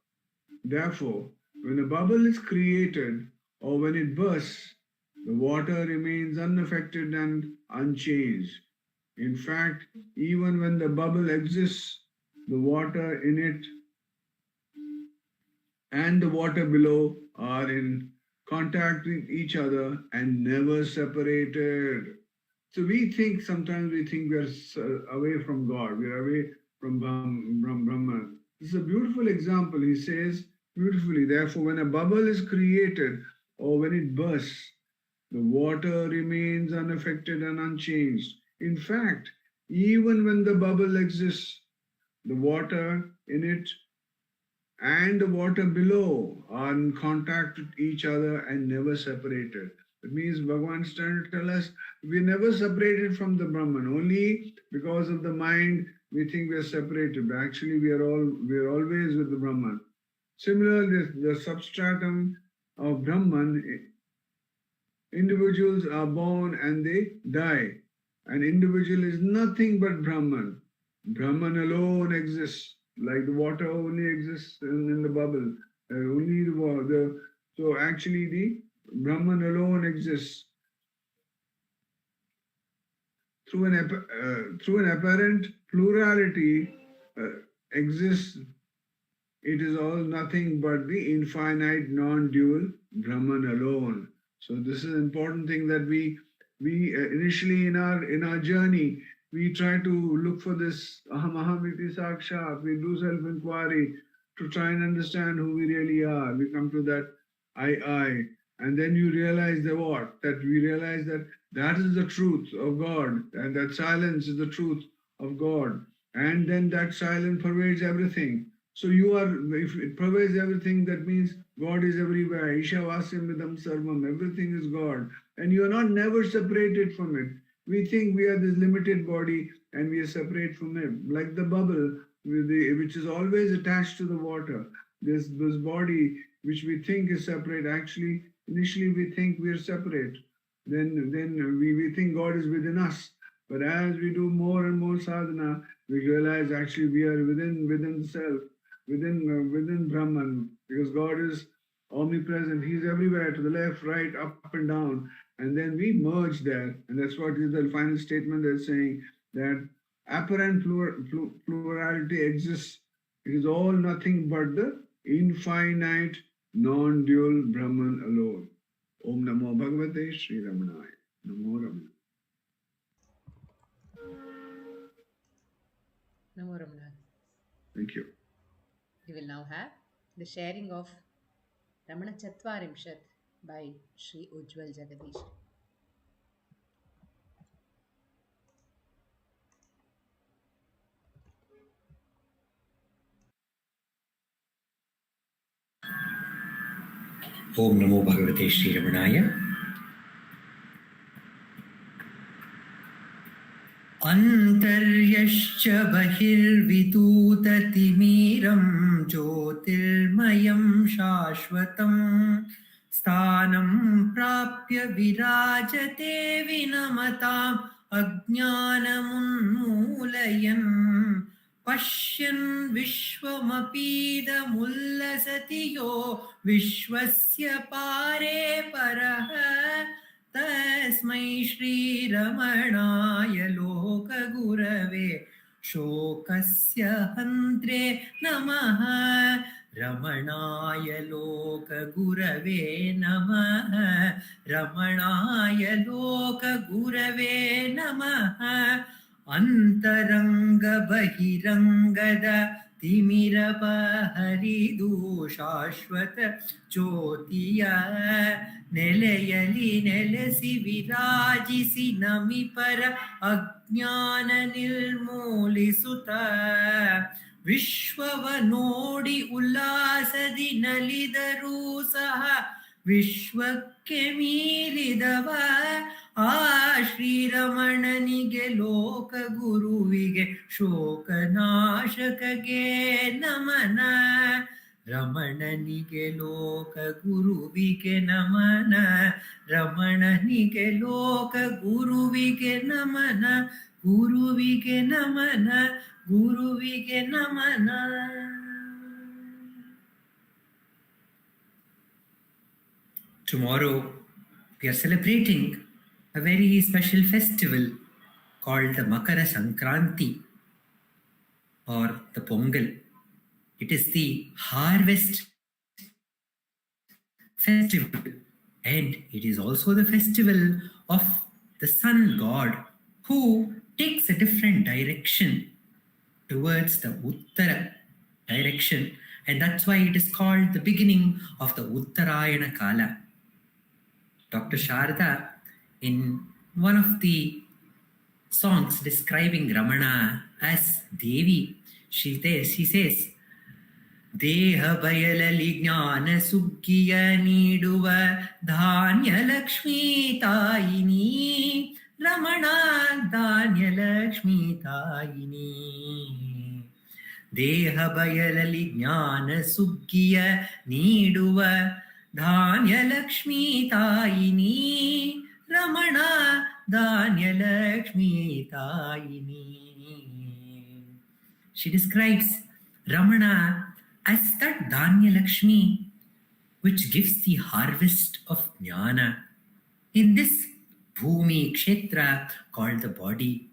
Therefore, when a bubble is created or when it bursts, the water remains unaffected and unchanged. In fact, even when the bubble exists, the water in it and the water below are in contact with each other and never separated. So we think, sometimes we think we are away from God, we are away from Brahman. This is a beautiful example. He says beautifully, therefore, when a bubble is created or when it bursts, the water remains unaffected and unchanged. In fact, even when the bubble exists, the water in it and the water below are in contact with each other and never separated. It means Bhagavan is trying to tell us we never separated from the Brahman. Only because of the mind we think we are separated, but actually we are always with the Brahman. Similarly, the substratum of Brahman, individuals are born and they die. An individual is nothing but Brahman. Brahman alone exists, like the water only exists in the bubble. Only the water. So actually the Brahman alone exists. Through an apparent plurality exists, it is all nothing but the infinite non-dual Brahman alone. So this is an important thing that we initially in our journey, we try to look for this aham iti sakshat. We do self-enquiry to try and understand who we really are. We come to that I. And then you realize that we realize that is the truth of God, and that silence is the truth of God. And then that silence pervades everything. So if it pervades everything, that means God is everywhere. Ishavasyam vidam sarvam, everything is God. And you are not never separated from it. We think we are this limited body and we are separate from it. Like the bubble, which is always attached to the water. This body which we think is separate, actually, initially we think we are separate. Then we think God is within us. But as we do more and more sadhana, we realize actually we are within the self, within Brahman, because God is omnipresent. He's everywhere, to the left, right, up and down. And then we merge there. And that's what is the final statement that's saying, that apparent plurality exists. It is all nothing but the infinite non-dual Brahman alone. Om Namo Bhagavate Sri Ramanaya. Namo Ramana. Namo Ramana. Thank you. We will now have the sharing of Ramana Chatvarimshat by Sri Ujwal Jagadeesh. Om Namo Bhagavate Sri Ramanaya. Antaryascha bahirvidutatimiram jyotirmayam shashvatam sthanam prapya virajate vinamatam ajnanamunmulayan Pashyan vishwamapidamullasati yo vishwasya pare paraha tasmai Shri Ramanaya loka gurave shokasya hantre namaha Ramanaya loka gurave namaha Ramanaya loka gurave namaha Antaranga bahirangada timirapaharidu shashvata jyotiya nelayali nelasi virajisi namipara ajnana nilmulisuta Vishwavanodi ullasadi nalidaru saha Vishwakke meeridava Shri Ramananige loka guruvige shokanashakage namana Ramananige loka guruvige namana Ramananige loka guruvige namana Guruvige namana Guruvige namana. Tomorrow we are celebrating a very special festival called the Makara Sankranti or the Pongal. It is the harvest festival and it is also the festival of the sun god, who takes a different direction towards the Uttara direction, and that's why it is called the beginning of the Uttarayana Kala. Dr. Sarada, in one of the songs describing Ramana as Devi, she says, Deha bayalali jnana suggiya niduva dhanya lakshmi tayini, Ramana dhanya lakshmi tayini. Deha bayalali jnana suggiya niduva dhanya lakshmi tayini, Ramana dhanya lakshmi tayini. She describes Ramana as that Dhanya Lakshmi which gives the harvest of jnana in this Bhumi Kshetra called the body.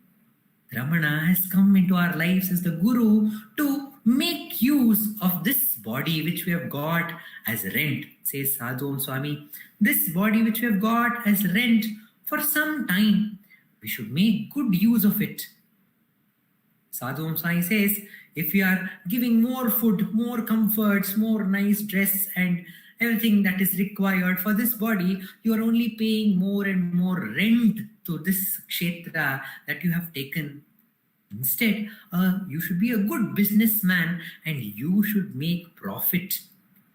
Ramana has come into our lives as the Guru to make use of this body which we have got as rent, says Sadhu Om Swami. This body which we have got as rent for some time, we should make good use of it. Sadhu Om Swami says, if you are giving more food, more comforts, more nice dress and everything that is required for this body, you are only paying more and more rent to this kshetra that you have taken. Instead, you should be a good businessman and you should make profit.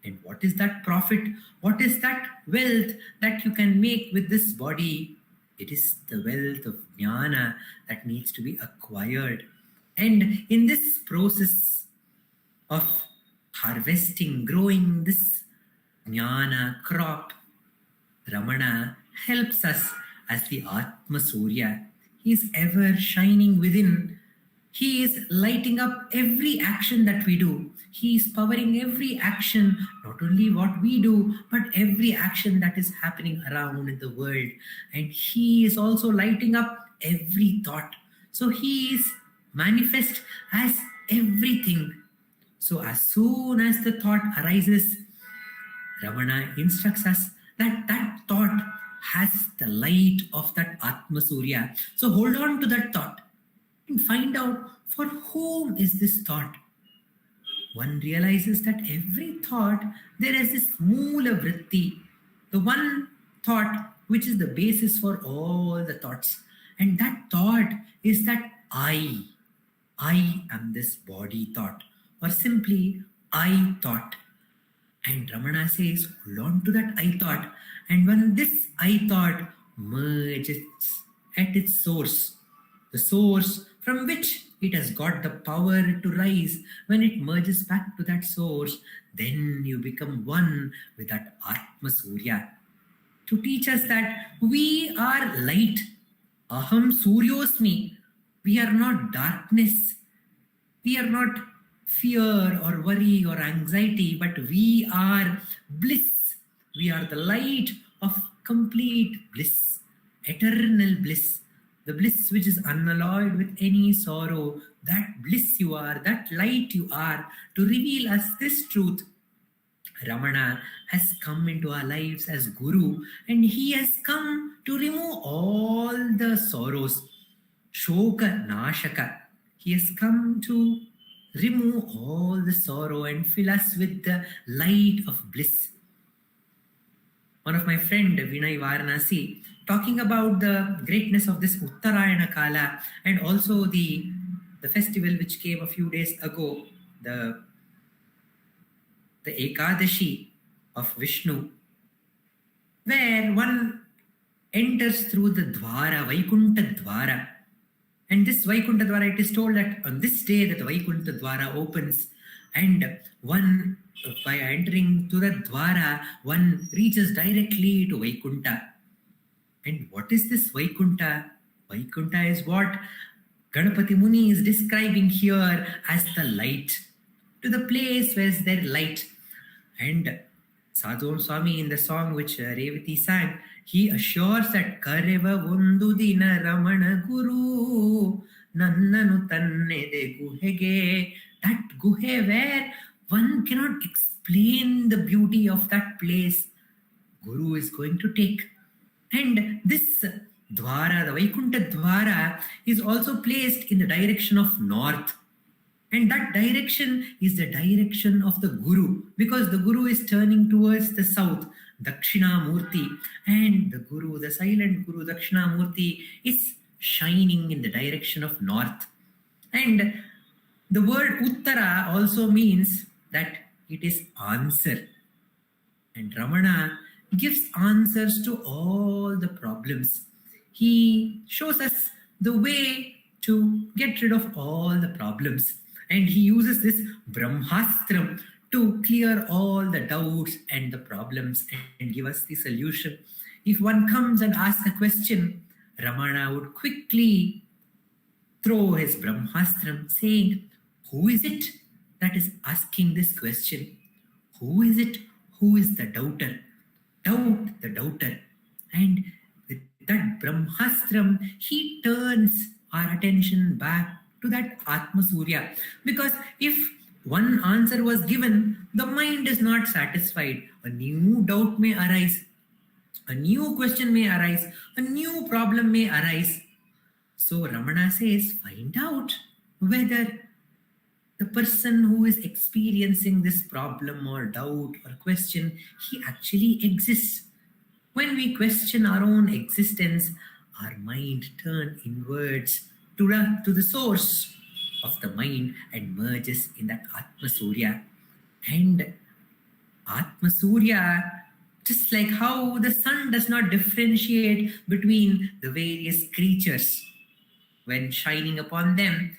And what is that profit? What is that wealth that you can make with this body? It is the wealth of jnana that needs to be acquired. And in this process of harvesting, growing this jnana crop, Ramana helps us as the Atma Surya. He is ever shining within. He is lighting up every action that we do. He is powering every action, not only what we do, but every action that is happening around in the world. And he is also lighting up every thought. So he is manifest as everything. So as soon as the thought arises, Ramana instructs us that that thought has the light of that Atma Surya. So hold on to that thought and find out for whom is this thought. One realizes that every thought, there is this Moola Vritti, the one thought which is the basis for all the thoughts. And that thought is that I am this body thought, or simply I thought. And Ramana says, hold on to that I thought. And when this I thought merges at its source, the source from which it has got the power to rise, when it merges back to that source, then you become one with that Atma Surya. To teach us that we are light. Aham Suryosmi. We are not darkness. We are not fear or worry or anxiety, but we are bliss. We are the light of complete bliss, eternal bliss. The bliss which is unalloyed with any sorrow. That bliss you are, that light you are, to reveal us this truth. Ramana has come into our lives as Guru, and he has come to remove all the sorrows. Shoka Nashaka. He has come to remove all the sorrow and fill us with the light of bliss. One of my friend, Vinay Varanasi, talking about the greatness of this Uttarayana Kala and also the festival which came a few days ago, the Ekadashi of Vishnu, where one enters through the Dwara, Vaikuntha Dwara. And this Vaikuntha Dwara, it is told that on this day that the Vaikuntha Dwara opens, and one, by entering to the Dwara, one reaches directly to Vaikuntha. And what is this Vaikuntha? Vaikuntha is what Ganapati Muni is describing here as the light. To the place where is there light. And Sadhu Swami, in the song which Revathi sang, he assures that Kareva Vundu Dina Ramana Guru Nannanu Tanne de Guhege. That Guhe where one cannot explain the beauty of that place, Guru is going to take. And this Dwara, the Vaikuntha Dwara, is also placed in the direction of north. And that direction is the direction of the Guru, because the Guru is turning towards the south, Dakshinamurti. And the Guru, the silent Guru, Dakshinamurti, is shining in the direction of north. And the word Uttara also means that it is answer. And Ramana gives answers to all the problems. He shows us the way to get rid of all the problems. And he uses this Brahmastram to clear all the doubts and the problems and give us the solution. If one comes and asks a question, Ramana would quickly throw his Brahmastram saying, who is it that is asking this question? Who is it who is the doubter? Doubt the doubter. And with that Brahmastram, he turns our attention back to that Atma Surya. Because if one answer was given, the mind is not satisfied. A new doubt may arise. A new question may arise. A new problem may arise. So Ramana says, find out whether the person who is experiencing this problem or doubt or question, he actually exists. When we question our own existence, our mind turns inwards to the source of the mind and merges in that Atma Surya. And Atma Surya, just like how the sun does not differentiate between the various creatures when shining upon them,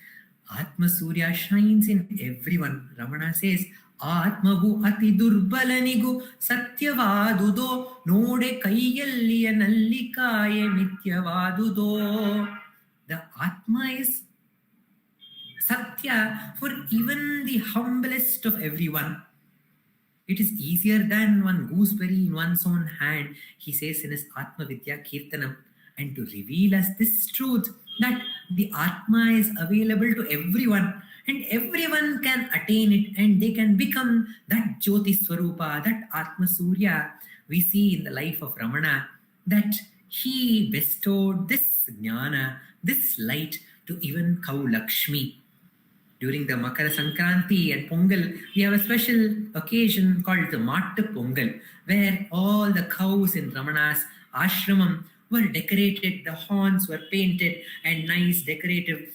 Atma Surya shines in everyone. Ramana says, Atmavu ati durbalanigu satyavadudo node kayyalliya nallikaye mityavadudo. The Atma is Satya for even the humblest of everyone. It is easier than one gooseberry in one's own hand, he says in his Atma Vidya Kirtanam. And to reveal us this truth that the Atma is available to everyone and everyone can attain it and they can become that Jyoti Swarupa, that Atma Surya. We see in the life of Ramana that he bestowed this jnana, this light to even Cow Lakshmi. During the Makara Sankranti and Pongal, we have a special occasion called the Mattu Pongal, where all the cows in Ramana's ashramam were decorated, the horns were painted, and nice decorative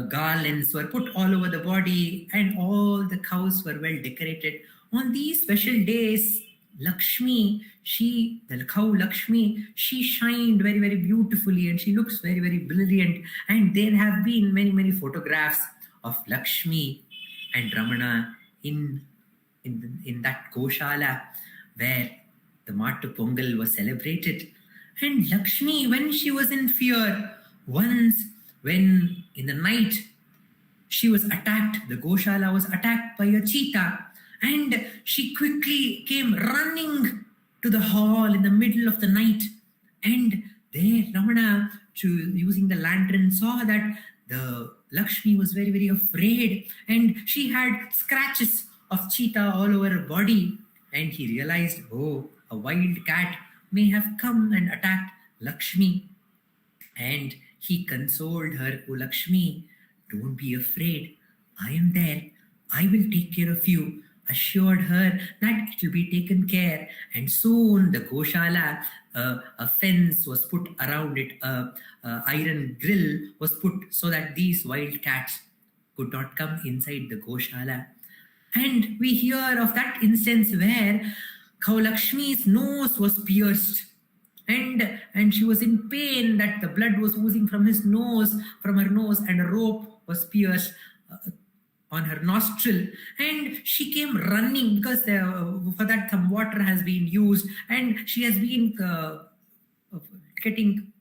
garlands were put all over the body, and all the cows were well decorated. On these special days, Lakshmi, the cow Lakshmi, she shined very, very beautifully and she looks very, very brilliant. And there have been many, many photographs of Lakshmi and Ramana in that Goshala where the Mattu Pongal was celebrated. And Lakshmi, when she was in fear, once when in the night she was attacked, the Goshala was attacked by a cheetah, and she quickly came running to the hall in the middle of the night. And there Ramana, using the lantern, saw that the Lakshmi was very, very afraid and she had scratches of cheetah all over her body. And he realized, oh, a wild cat may have come and attacked Lakshmi. And he consoled her, oh Lakshmi, don't be afraid. I am there. I will take care of you. Assured her that it will be taken care. And soon the Goshala, a fence was put around it, iron grill was put so that these wild cats could not come inside the Goshala. And we hear of that instance where Cow Lakshmi's nose was pierced. And she was in pain that the blood was oozing from her nose, and a rope was pierced on her nostril. And she came running because for that some water has been used, and she has been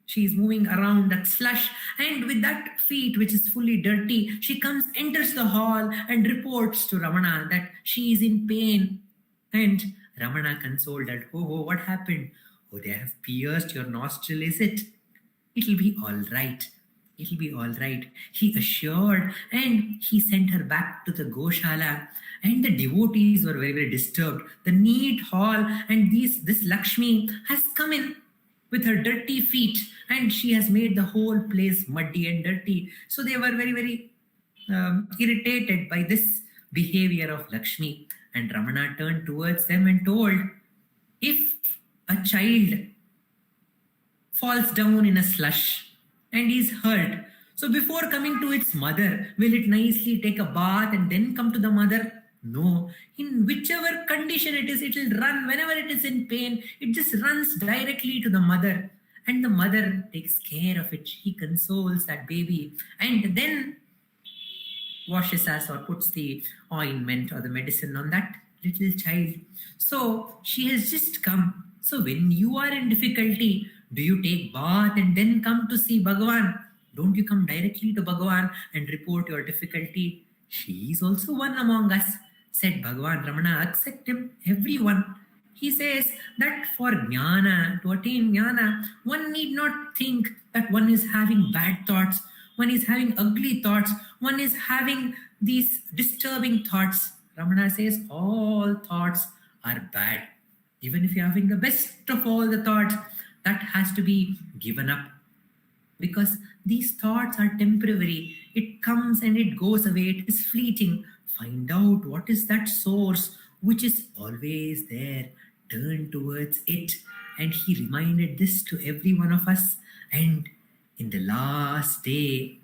she is moving around that slush, and with that feet which is fully dirty, she enters the hall and reports to Ramana that she is in pain. And Ramana consoled her, oh, what happened? Oh, they have pierced your nostril, is it? It'll be all right. It'll be all right. He assured, and he sent her back to the Goshala. And the devotees were very, very disturbed. The neat hall, and this Lakshmi has come in with her dirty feet, and she has made the whole place muddy and dirty. So they were very, very irritated by this behavior of Lakshmi. And Ramana turned towards them and told, if a child falls down in a slush and is hurt, so before coming to its mother, will it nicely take a bath and then come to the mother? No. In whichever condition it is, it will run. Whenever it is in pain, it just runs directly to the mother. And the mother takes care of it. She consoles that baby and then washes us or puts the ointment or the medicine on that little child. So she has just come. So when you are in difficulty, do you take bath and then come to see Bhagavan? Don't you come directly to Bhagavan and report your difficulty? She is also one among us, said Bhagavan. Ramana, accept him, everyone. He says that for jnana, to attain jnana, one need not think that one is having bad thoughts, one is having ugly thoughts, one is having these disturbing thoughts. Ramana says all thoughts are bad. Even if you're having the best of all the thoughts, that has to be given up. Because these thoughts are temporary. It comes and it goes away. It is fleeting. Find out what is that source which is always there. Turn towards it. And he reminded this to every one of us. And in the last day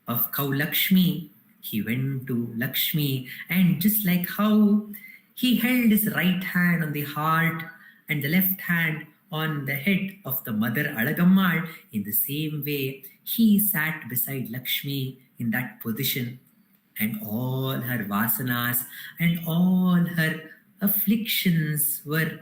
of Kau Lakshmi, he went to Lakshmi. And just like how he held his right hand on the heart and the left hand on the head of the mother Alagammal, in the same way, he sat beside Lakshmi in that position, and all her vasanas and all her afflictions were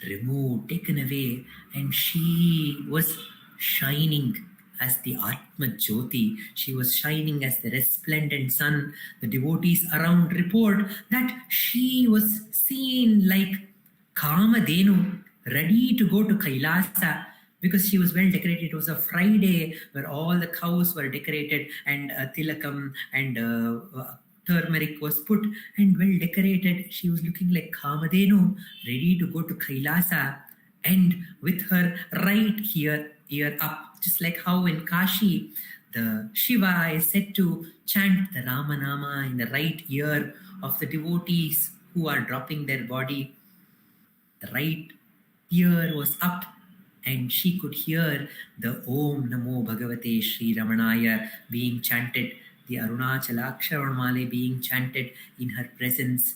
removed, taken away, and she was shining as the Atma Jyoti. She was shining as the resplendent sun. The devotees around report that she was seen like Kamadhenu, ready to go to Kailasa, because she was well decorated. It was a Friday where all the cows were decorated, and tilakam and turmeric was put and well decorated. She was looking like Kamadhenu, ready to go to Kailasa, and with her right ear up, just like how in Kashi the Shiva is said to chant the Ramanama in the right ear of the devotees who are dropping their body. The right ear was up, and she could hear the Om Namo Bhagavate Sri Ramanaya being chanted, the Arunachala Aksharamanamalai being chanted in her presence.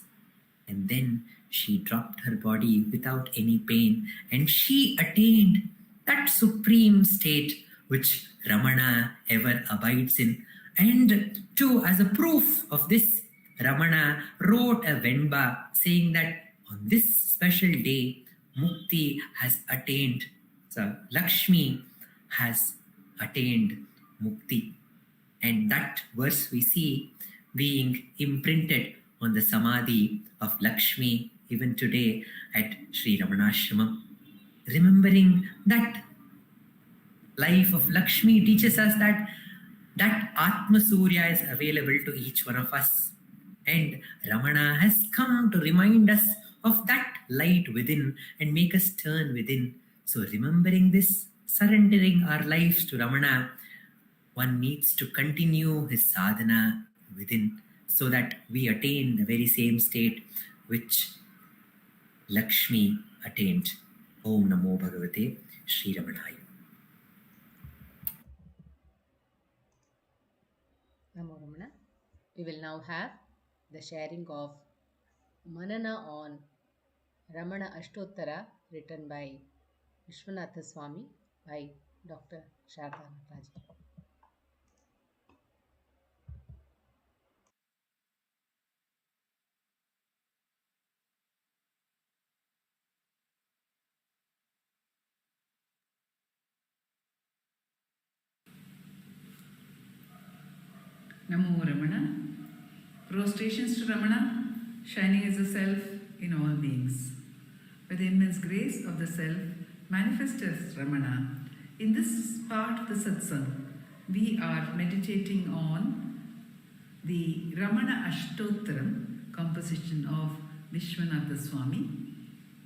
And then she dropped her body without any pain, and she attained that supreme state which Ramana ever abides in. And too, as a proof of this, Ramana wrote a Venba saying that on this special day, Mukti has attained. So Lakshmi has attained Mukti. And that verse we see being imprinted on the Samadhi of Lakshmi even today at Sri Ramanashramam. Remembering that life of Lakshmi teaches us that Atma Surya is available to each one of us. And Ramana has come to remind us of that light within and make us turn within. So remembering this, surrendering our lives to Ramana, one needs to continue his sadhana within so that we attain the very same state which Lakshmi attained. Om Namo Bhagavate Sri Ramanaya. Namo Ramana. We will now have the sharing of Manana on Ramana Ashtottara written by Vishwanatha Swami by Dr. Sarada Natarajan. Namo Ramana. Prostrations to Ramana, shining as the self in all beings. By the immense grace of the self, manifest as Ramana. In this part of the satsang, we are meditating on the Ramana Ashtottaram, composition of Vishwanatha Swami,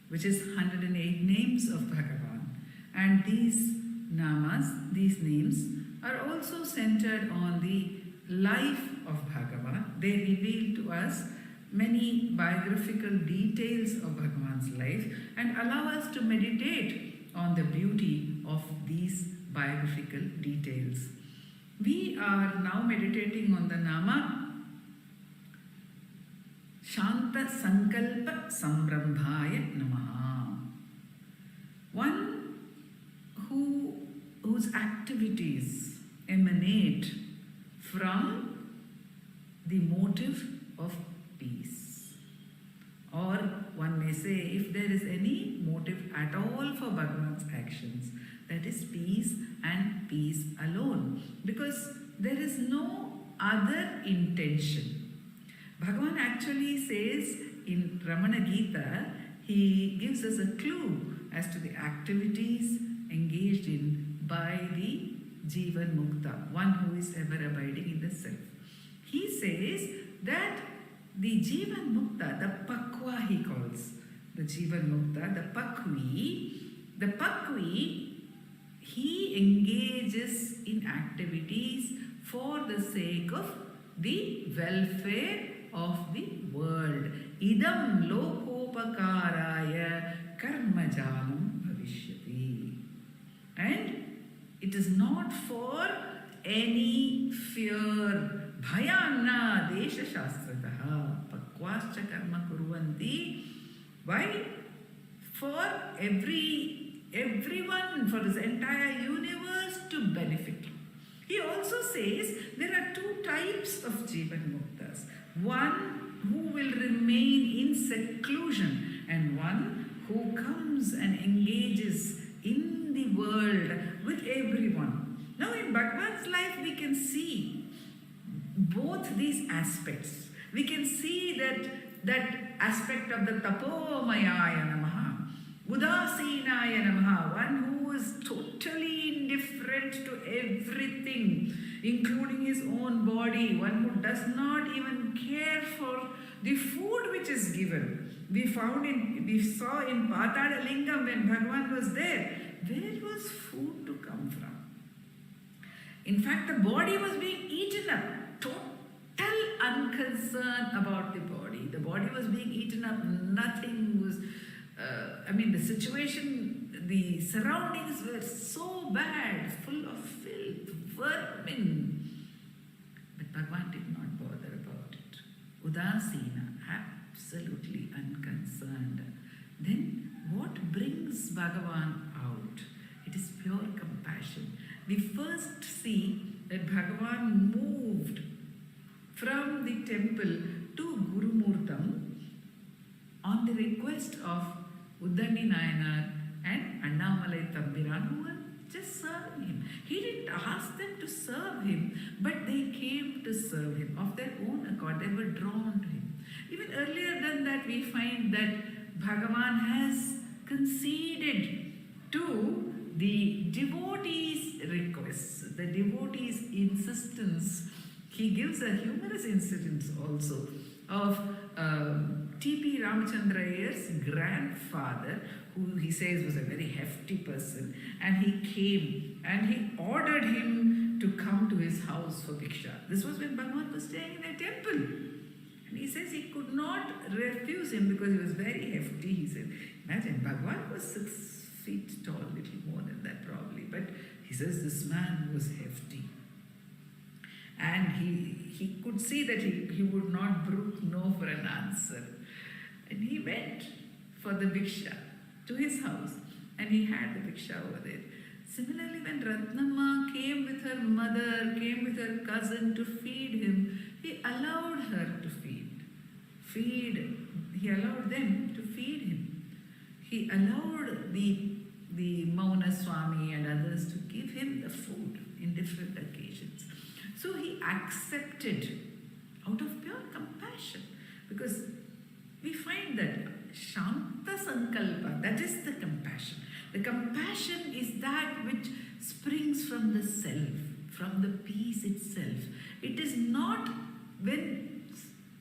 which is 108 names of Bhagavan. And these namas, these names, are also centered on the life of Bhagavan. They reveal to us many biographical details of Bhagavan's life and allow us to meditate on the beauty of these biographical details. We are now meditating on the nama Shanta Sankalpa Samrambhaya Namaha. One whose activities emanate from the motive of peace. Or one may say, if there is any motive at all for Bhagavan's actions, that is peace and peace alone. Because there is no other intention. Bhagavan actually says in Ramana Gita, he gives us a clue as to the activities engaged in by the Jivan Mukta, one who is ever abiding in the self. He says that the Jivan Mukta, the Pakwa he calls, the Jivan Mukta, the Pakwi, he engages in activities for the sake of the welfare of the world. Idam lokopakaraya karmajanam bhavishyati. And it is not for any fear. Bhayanna desha shastrataha pakvascha karma kuruvanti. Why? For everyone, for this entire universe to benefit. He also says there are two types of Jivan Muktas. One who will remain in seclusion and one who comes and engages in the world with everyone. Now in Bhagavan's life we can see both these aspects. We can see that aspect of the Tapomayaya Namaha, Udasinaya Namaha, one who is totally indifferent to everything, including his own body, one who does not even care for the food which is given. We saw in Patada Lingam when Bhagavan was there, where was food to come from? In fact, the body was being eaten up. Total unconcern about the body. The body was being eaten up. Nothing was... the situation, the surroundings were so bad, full of filth, vermin. But Bhagavan did not bother about it. Udasina, absolutely unconcerned. Then what brings Bhagavan out? It is pure compassion. We first see that Bhagavan moved from the temple to Gurumurtam on the request of Uddani Nayanar and Annamalai Thambiran, who were just serving him. He didn't ask them to serve him, but they came to serve him of their own accord. They were drawn to him. Even earlier than that, we find that Bhagavan has conceded to the devotees' requests, the devotees' insistence. He gives a humorous incident also of T.P. Ramachandra Iyer's grandfather, who he says was a very hefty person, and he came and he ordered him to come to his house for Bhiksha. This was when Bhagavan was staying in a temple. And he says he could not refuse him because he was very hefty. He said, imagine, Bhagavan was 6 feet tall, little more than that probably, but he says this man was hefty. And he could see that he would not brook no for an answer. And he went for the Bhiksha to his house and he had the Bhiksha over there. Similarly, when Ratnamma came with her mother, came with her cousin to feed him, he allowed her to feed. He allowed them to feed him. He allowed the Mauna Swami and others to give him the food in different occasions. So he accepted out of pure compassion, because we find that Shanta Sankalpa, that is the compassion. The compassion is that which springs from the self, from the peace itself. It is not, when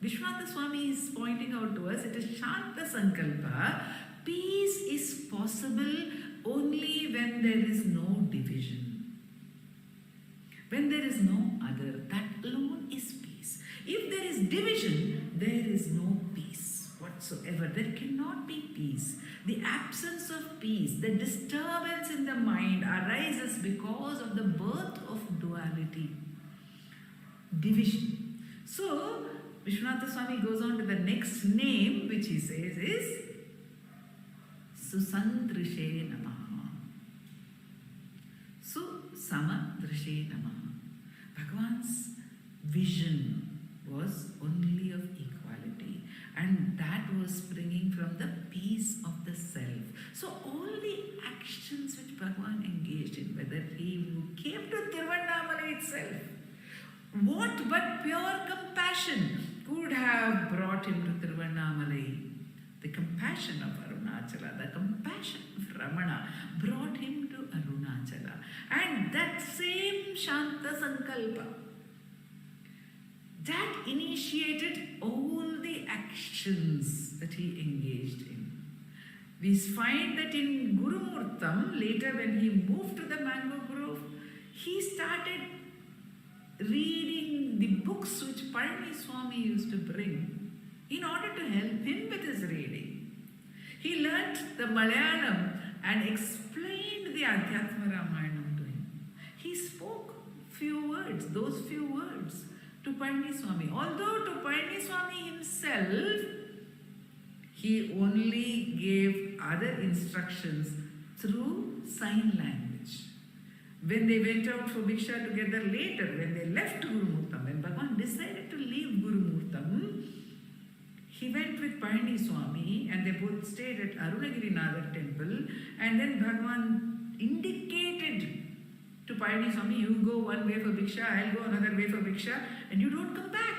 Vishwanatha Swami is pointing out to us, it is Shanta Sankalpa. Peace is possible only when there is no division. When there is no other, that alone is peace. If there is division, there is no peace whatsoever. There cannot be peace. The absence of peace, the disturbance in the mind arises because of the birth of duality, division. So, Vishwanatha Swami goes on to the next name which he says is Susandrishe Namaha. Susamadrishe Namaha. Bhagavan's vision was only of equality, and that was springing from the peace of the self. So all the actions which Bhagavan engaged in, whether he came to Tiruvannamalai itself, what but pure compassion could have brought him to Tiruvannamalai? The compassion of Arunachala, the compassion of Ramana brought him to Arunachala. And that same Shanta Sankalpa, that initiated all the actions that he engaged in. We find that in Gurumurtam, later when he moved to the mango grove, he started reading the books which Palani Swami used to bring in order to help him with his reading. He learnt the Malayalam and explained the Adhyatma Ramayana to him. He spoke few words, those few words, to Palani Swami. Although to Palani Swami himself, he only gave other instructions through sign language. When they went out for Bhiksha together later, when they left Gurumurtam, when Bhagavan decided to leave Gurumurtam, he went with Palani Swami and they both stayed at Arunagirinadar temple, and then Bhagavan indicated to Palani Swami, you go one way for Bhiksha, I'll go another way for Bhiksha, and you don't come back.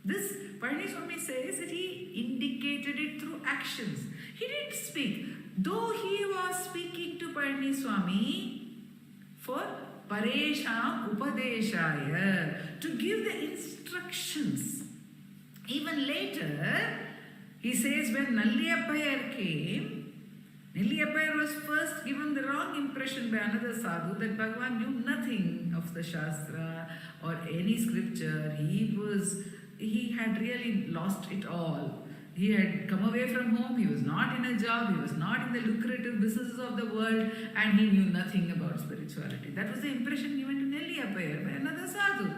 This Palani Swami says that he indicated it through actions. He didn't speak. Though he was speaking to Palani Swami for Paresham Upadeshaya, to give the instructions. Even later, he says when Nalliyapayar came, Nalliyapayar was first given the wrong impression by another sadhu that Bhagavan knew nothing of the Shastra or any scripture. He had really lost it all. He had come away from home, he was not in a job, he was not in the lucrative businesses of the world, and he knew nothing about spirituality. That was the impression given to Nelliyapayar by another sadhu.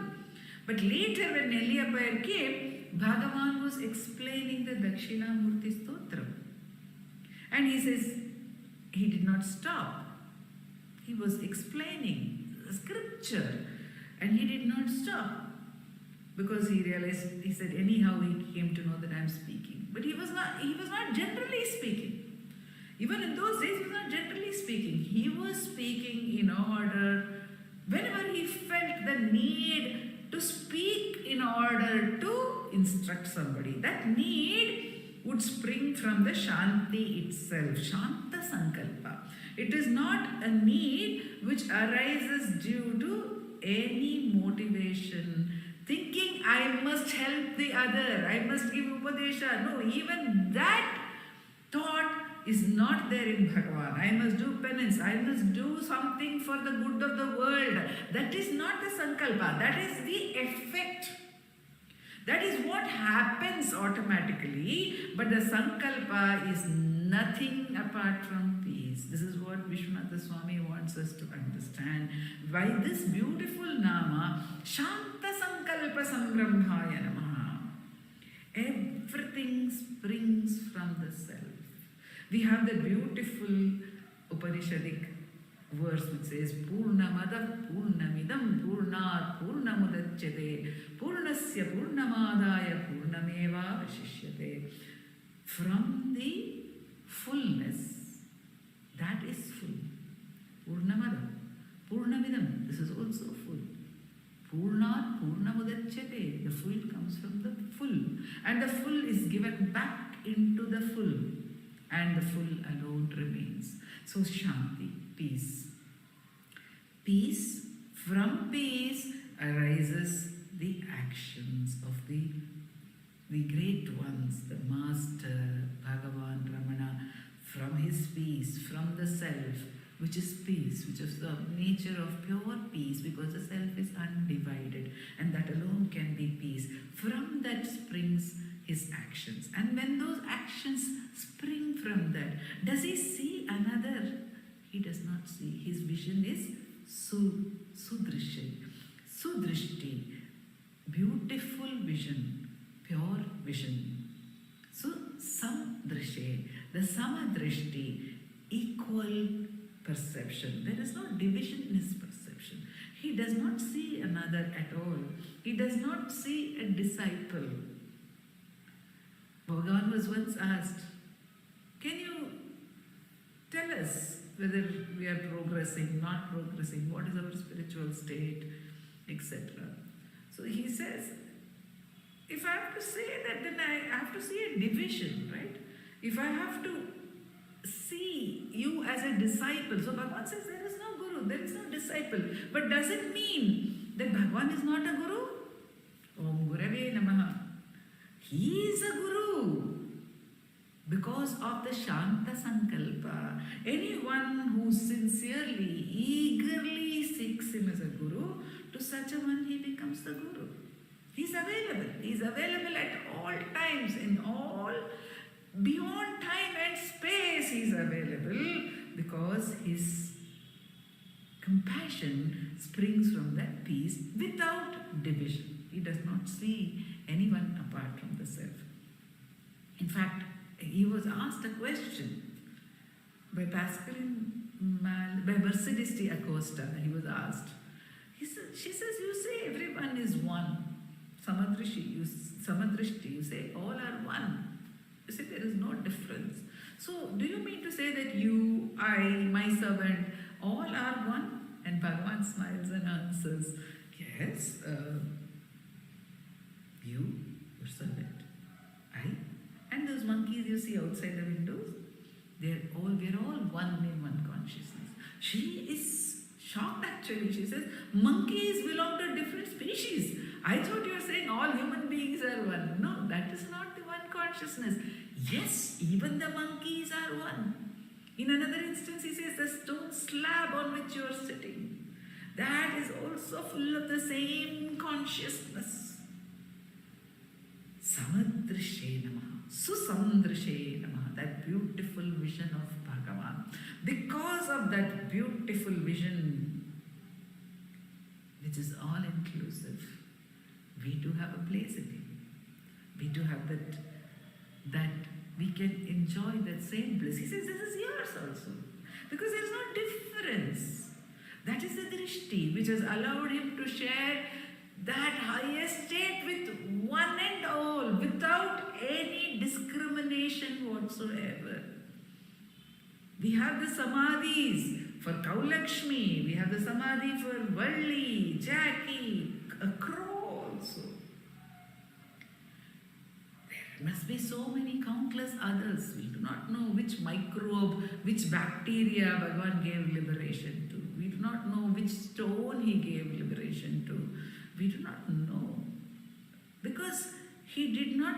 But later when Nelliyapayar came, Bhagavan was explaining the Dakshinamurti Stotram. And he says, he did not stop. He was explaining the scripture and he did not stop. Because he realized, he said, anyhow he came to know that I am speaking. But he was not generally speaking. Even in those days, he was not generally speaking. He was speaking in order, whenever he felt the need to speak in order to instruct somebody. That need would spring from the Shanti itself, Shanta Sankalpa. It is not a need which arises due to any motivation, thinking I must help the other, I must give Upadesha. No, even that thought is not there in Bhagavan. I must do penance, I must do something for the good of the world. That is not the Sankalpa, that is the effect. That is what happens automatically, but the Sankalpa is nothing apart from peace. This is what Vishwanatha Swami wants us to understand. By this beautiful Nama, Shanta Sankalpa Sambrambhaya Namaha. Everything springs from the self. We have the beautiful Upanishadic verse which says Purnamada Purnamidam Purnat Purnamudachyate Purnasya Purnamadaya Purnameva Vashishyate. From the fullness, that is full. Purnamada Purnamidam, this is also full. Purnat Purnamudachyate, the full comes from the full, and the full is given back into the full, and the full alone remains. So Shanti, peace. Peace, from peace arises the actions of the great ones, the Master, Bhagavan, Ramana. from his peace, from the self, which is peace, which is the nature of pure peace, because the self is undivided, and that alone can be peace. From that springs his actions. And when those actions spring from that, does he see another? He does not see. His vision is sudrishti, beautiful vision, pure vision. So samdrishe, the samadrishti, equal perception. There is no division in his perception. He does not see another at all. He does not see a disciple. Bhagavan was once asked, can you tell us whether we are progressing, not progressing, what is our spiritual state, etc. So he says, if I have to say that, then I have to see a division, right? If I have to see you as a disciple, so Bhagavan says there is no guru, there is no disciple. But does it mean that Bhagavan is not a guru? Om Gurave Namaha. He is a guru because of the Shanta Sankalpa. Anyone who sincerely, eagerly seeks him as a guru, to such a one he becomes the guru. He's available. He's available at all times, in all, beyond time and space he's available, because his compassion springs from that peace without division. He does not see anyone apart from the self. In fact, he was asked a question by by Mercedes de Acosta. He was asked. She says, you say everyone is one. Samadrishti, you say all are one. You say there is no difference. So, do you mean to say that you, I, my servant, all are one? And Bhagavan smiles and answers, yes, you, your servant, I, and those monkeys you see outside the windows, we're all one in one consciousness. She is shocked actually. She says, monkeys belong to different species. I thought you were saying all human beings are one. No, that is not the one consciousness. Yes, even the monkeys are one. In another instance, he says, the stone slab on which you are sitting, that is also full of the same consciousness. Samadrishe Namaha, Susamdrishe Namaha, that beautiful vision of Bhagavan. Because of that beautiful vision, which is all inclusive, we do have a place in him. We do have that we can enjoy that same bliss. He says this is yours also. Because there is no difference. That is the drishti which has allowed him to share that highest state with one and all, without any discrimination whatsoever. We have the samadhis for Kaulakshmi, we have the samadhi for Valli, Jackie, a crow also. There must be so many countless others. We do not know which microbe, which bacteria Bhagavan gave liberation to. We do not know which stone he gave liberation to. We do not know. Because he did not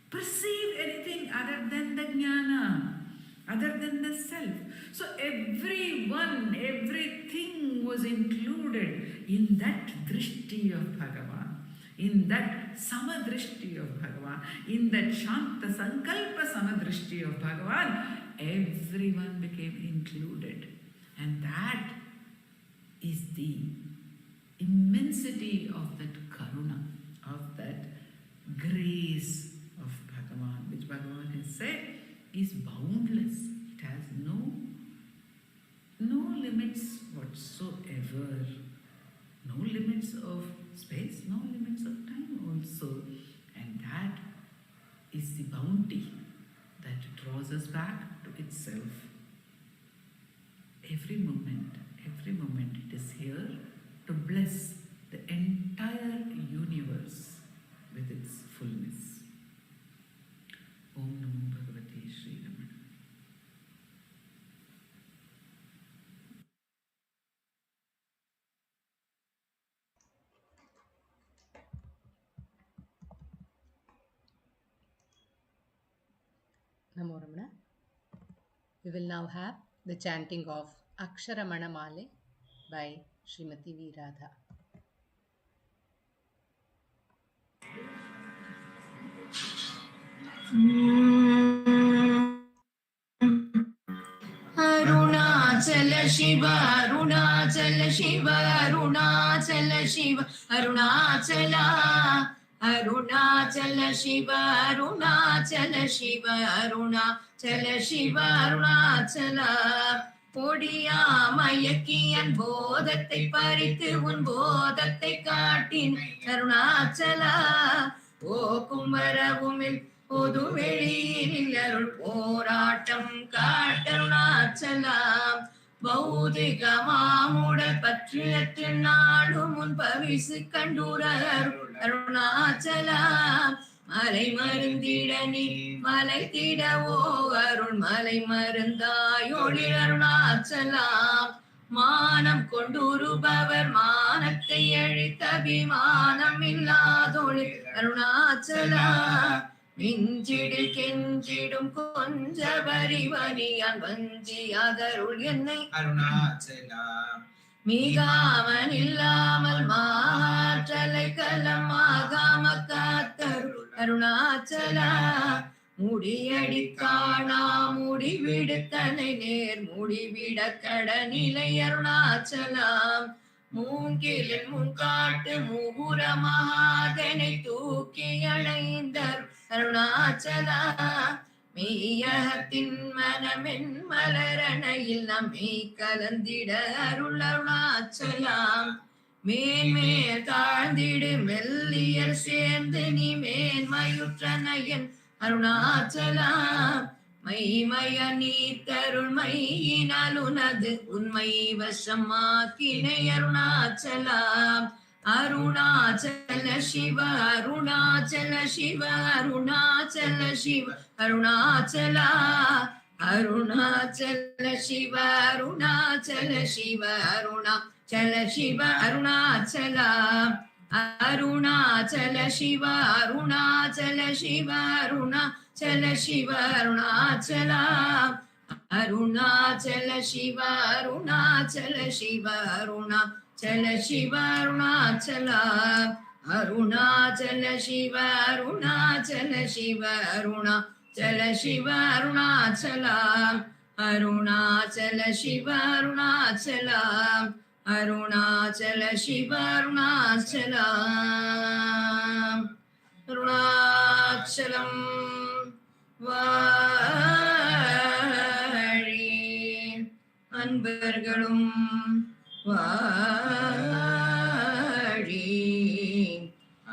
perceive anything other than the jnana, other than the self. So everyone, everything was included in that drishti of Bhagavan, in that samadrishti of Bhagavan, in that shanta sankalpa samadrishti of Bhagavan. Everyone became included. And that is the immensity of that karuna, of that grace of Bhagavan, which Bhagavan has said is boundless. It has no limits whatsoever. No limits of space, no limits of time also. And that is the bounty that draws us back to itself. Every moment it is here to bless the entire universe with its fullness. Om Namo Bhagavate Shri Ramana. Namo Ramana. We will now have the chanting of Aksharamanamalai by Srimati V. Radha. Arunachala Shiva, Arunachala Shiva, Arunachala Shiva, Arunachala, Arunachala Shiva, Arunachala Shiva, Arunachala Shiva, Arunachala. பொடியா மயக்கியன் போதத்தை பறித்து உன் போதத்தை காட்டின் அருணாச்சலா. போக்கும் வரவுமில் பொது வெளியில் அருள் போராட்டம் காட்டருணாச்சலாம். பௌதிக மாமுடல் பற்றியற்று நாடும் முன் பவிசு கண்டுர அருணாச்சலாம். மலை மருந்திட நீ மலை திடவோ அருள் மலை மருந்தாயொளி அருணாச்சலாம். மானம் கொண்டுருபவர் மானத்தை அழித்த அபிமானம் இல்லாதொளி அருணாச்சலா. மிஞ்சிடில் கெஞ்சிடும் கொஞ்ச வரிவனியான் வஞ்சியாதருள் என்னை அருணாச்சலா. மிகாமன் இல்லாமல் மாற்றலை கலமாகாம காத்தருள் அருணாச்சலா. முடியடி காணா முடிவிடுத்தனை நேர் முடிவிட கடநிலை அருணாச்சலாம். மூங்கிலில் முன்காட்டு முகுர மகாதனை தூக்கி அடைந்தர் அருணாச்சலா. மெய்யகத்தின் மனமென் மலரணையில் நம்மை கலந்திட அருள் அருணாச்சலாம். மேன்மேல் தாழ்ந்திடு மெல்லியர் சேர்ந்து நீ மேன்மையுற்றனையன் அருணாச்சலாம். மைமய நீ தருள் மையினால் உனது உண்மை வசமாக்கினை அருணாச்சலாம். அருணாச்சல சிவ அருணாச்சல சிவ அருணாச்சல சிவ அருணாச்சலா. அருணாச்சல சிவ அருணாச்சல சிவ அருணாச்சல சிவ அருணாச்சலா. அருணாச்சல சிவ அருணாச்சல சிவ அருணாச்சல சிவ அருணாச்சலா. அருணாச்சல சிவ அருணாச்சல சிவ அருணாச்சல சிவ அருணாச்சலா. அருணாச்சல சிவ அருணாச்சல சிவ அருணாச்சல சிவ அருணாச்சலா. அருணாச்சல சிவ அருணாச்சலா. அருணாச்சல சிவ அருணாச்சலா. அருணாச்சலம் வாழி அன்பர்களும் வாழி.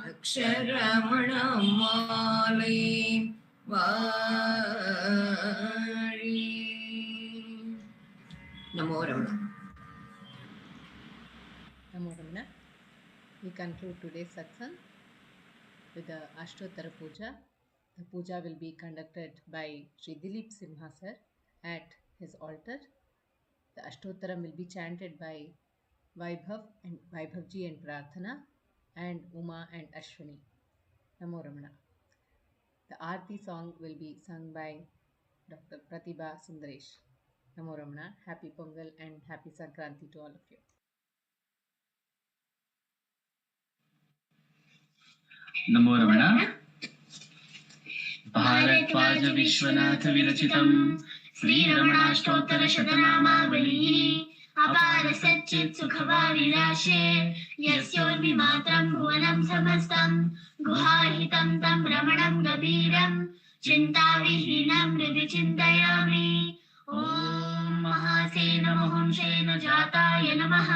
அக்ஷரமணமாலை வாழி. நமோ Ramana. Namo Ramana. We conclude today's satsang with the Ashtottara puja. The puja will be conducted by Sri Dileep Simha sir at his altar. The Ashtottaram will be chanted by Vaibhav and Vaibhavji and Prarthana and Uma and Ashwini. Namo Ramana. The Aarti song will be sung by Dr. Pratibha Sundaresh. Namo Ramana. Happy Pongal and happy Sankranti to all of you. नमो रमण. भारद्वाज विश्वनाथ विरचितम् श्री रमणाष्टोत्तर शतनामावली अपार सच्चित् सुखवारिराशे यस्योर्विमात्रम् भुवनम् समस्तम् गुहाहितम् तम् रमणम् गभीरम् चिन्ताविहीनम् हृदि चिन्तयामि. ॐ महासेन महंसेन जाताय नमः.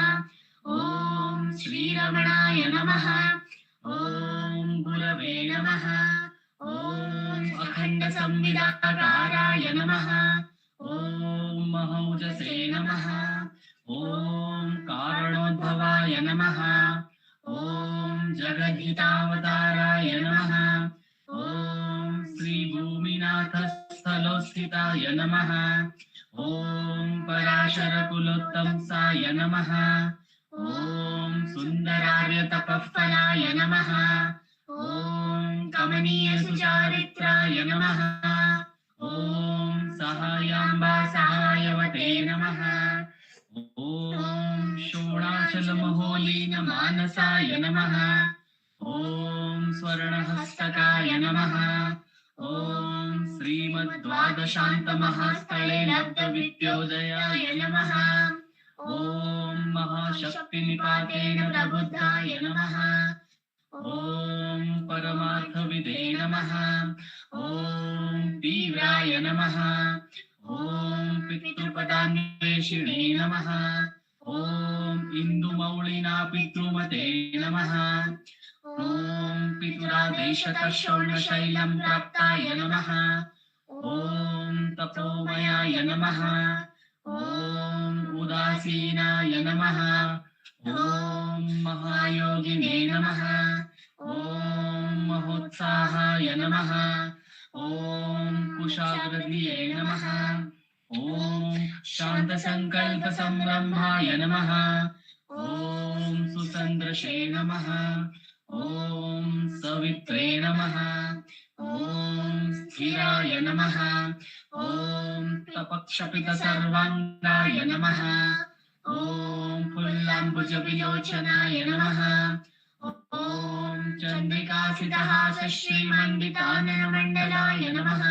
ॐ श्रीरमणाय नमः. ॐ गुरवे नमः. ॐ अखण्ड संविदाकाराय नमः. ॐ महौजसे नमः. ॐ कारणोद्भवाय नमः. ॐ जगद्धितावताराय नमः. ॐ श्रीभूमिनाथस्थलोत्थिताय नमः. ॐ पराशरकुलोत्तंसाय नमः. ॐ सुन्दरार्यतपःफलाय नमः. ॐ कमनीयसुचारित्राय नमः. ॐ सहायाम्बा विष्णुपते नमः ॐ षोडाचलमहोलीनमानसाय नमः ॐ स्वर्णहस्तकाय नमः ॐ श्रीमद्द्वादशान्तमहास्थले लब्धविद्योदयाय नमः ॐ महाशक्तिनिपातेन प्रबुद्धाय नमः ॐ परमार्थविदे नमः ॐ तीव्राय नमः ॐ पितृपदान्वेषिणे नमः ॐ इन्दुमौलिना पितृमते नमः ॐ पितुरादेशतः प्राप्ताय नमः ॐ तपोमयाय नमः ॐ उदासीनाय नमः ॐ महायोगिने नमः ॐ महोत्साहाय नमः ॐ कुशाग्रधिये नमः ॐ शान्तसङ्कल्पसंरम्भाय नमः ॐ सुसन्दृशे नमः ॐ सवित्रे नमः ॐ स्थिराय नमः ॐ तपक्षपितसर्वाङ्गाय नमः ॐ पुल्लाम्बुजविलोचनाय नमः ॐ चन्द्रिकासितहासश्रीमण्डिताननमण्डलाय नमः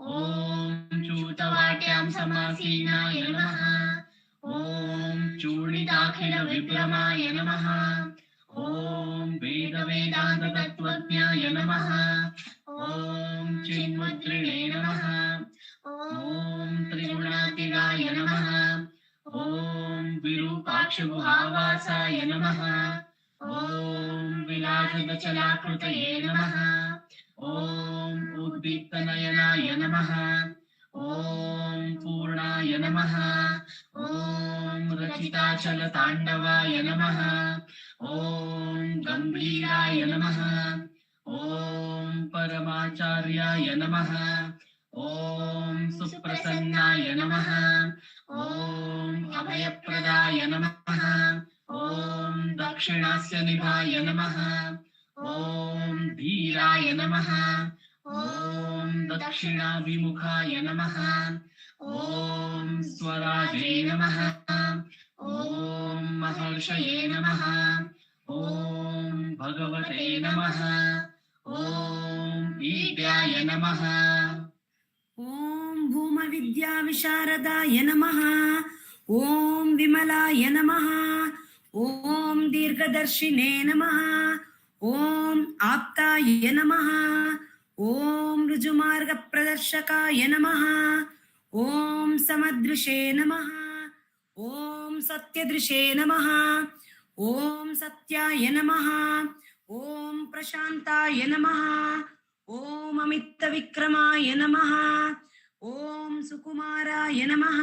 ॐ चूतवाट्यां समासीनाय नमः ॐ चूडिताखिलविभ्रमाय नमः ॐ वेदवेदान्ततत्त्वज्ञाय नमः ॐ चिन्मुद्रिणे नमः ॐ त्रिगुणातीताय नमः ॐ विरूपाक्षगुहावासाय नमः ॐ विलासदचलाकृतये नमः ॐ उद्दीप्तनयनाय नमः ॐ पूर्णाय नमः ॐ रचिताचलताण्डवाय नमः ॐ गम्भीराय नमः ॐ परमाचार्याय नमः ॐ सुप्रसन्नाय नमः ॐ अभयप्रदाय नमः ॐ दक्षिणास्य निभाय नमः ॐ धीराय नमः ॐ दक्षिणाभिमुखाय नमः ॐ स्वराजे नमः ॐ महर्षये नमः ॐ भगवते नमः ॐ ईड्याय नमः ॐ भूमविद्याविशारदाय नमः ॐ विमलाय नमः ॐ दीर्घदर्शिने नमः ॐ आप्ताय नमः ॐ ऋजुमार्गप्रदर्शकाय नमः ॐ समदृशे नमः ॐ सत्यदृशे नमः ॐ सत्याय नमः ॐ प्रशान्ताय नमः ॐ अमितविक्रमाय नमः ॐ सुकुमाराय नमः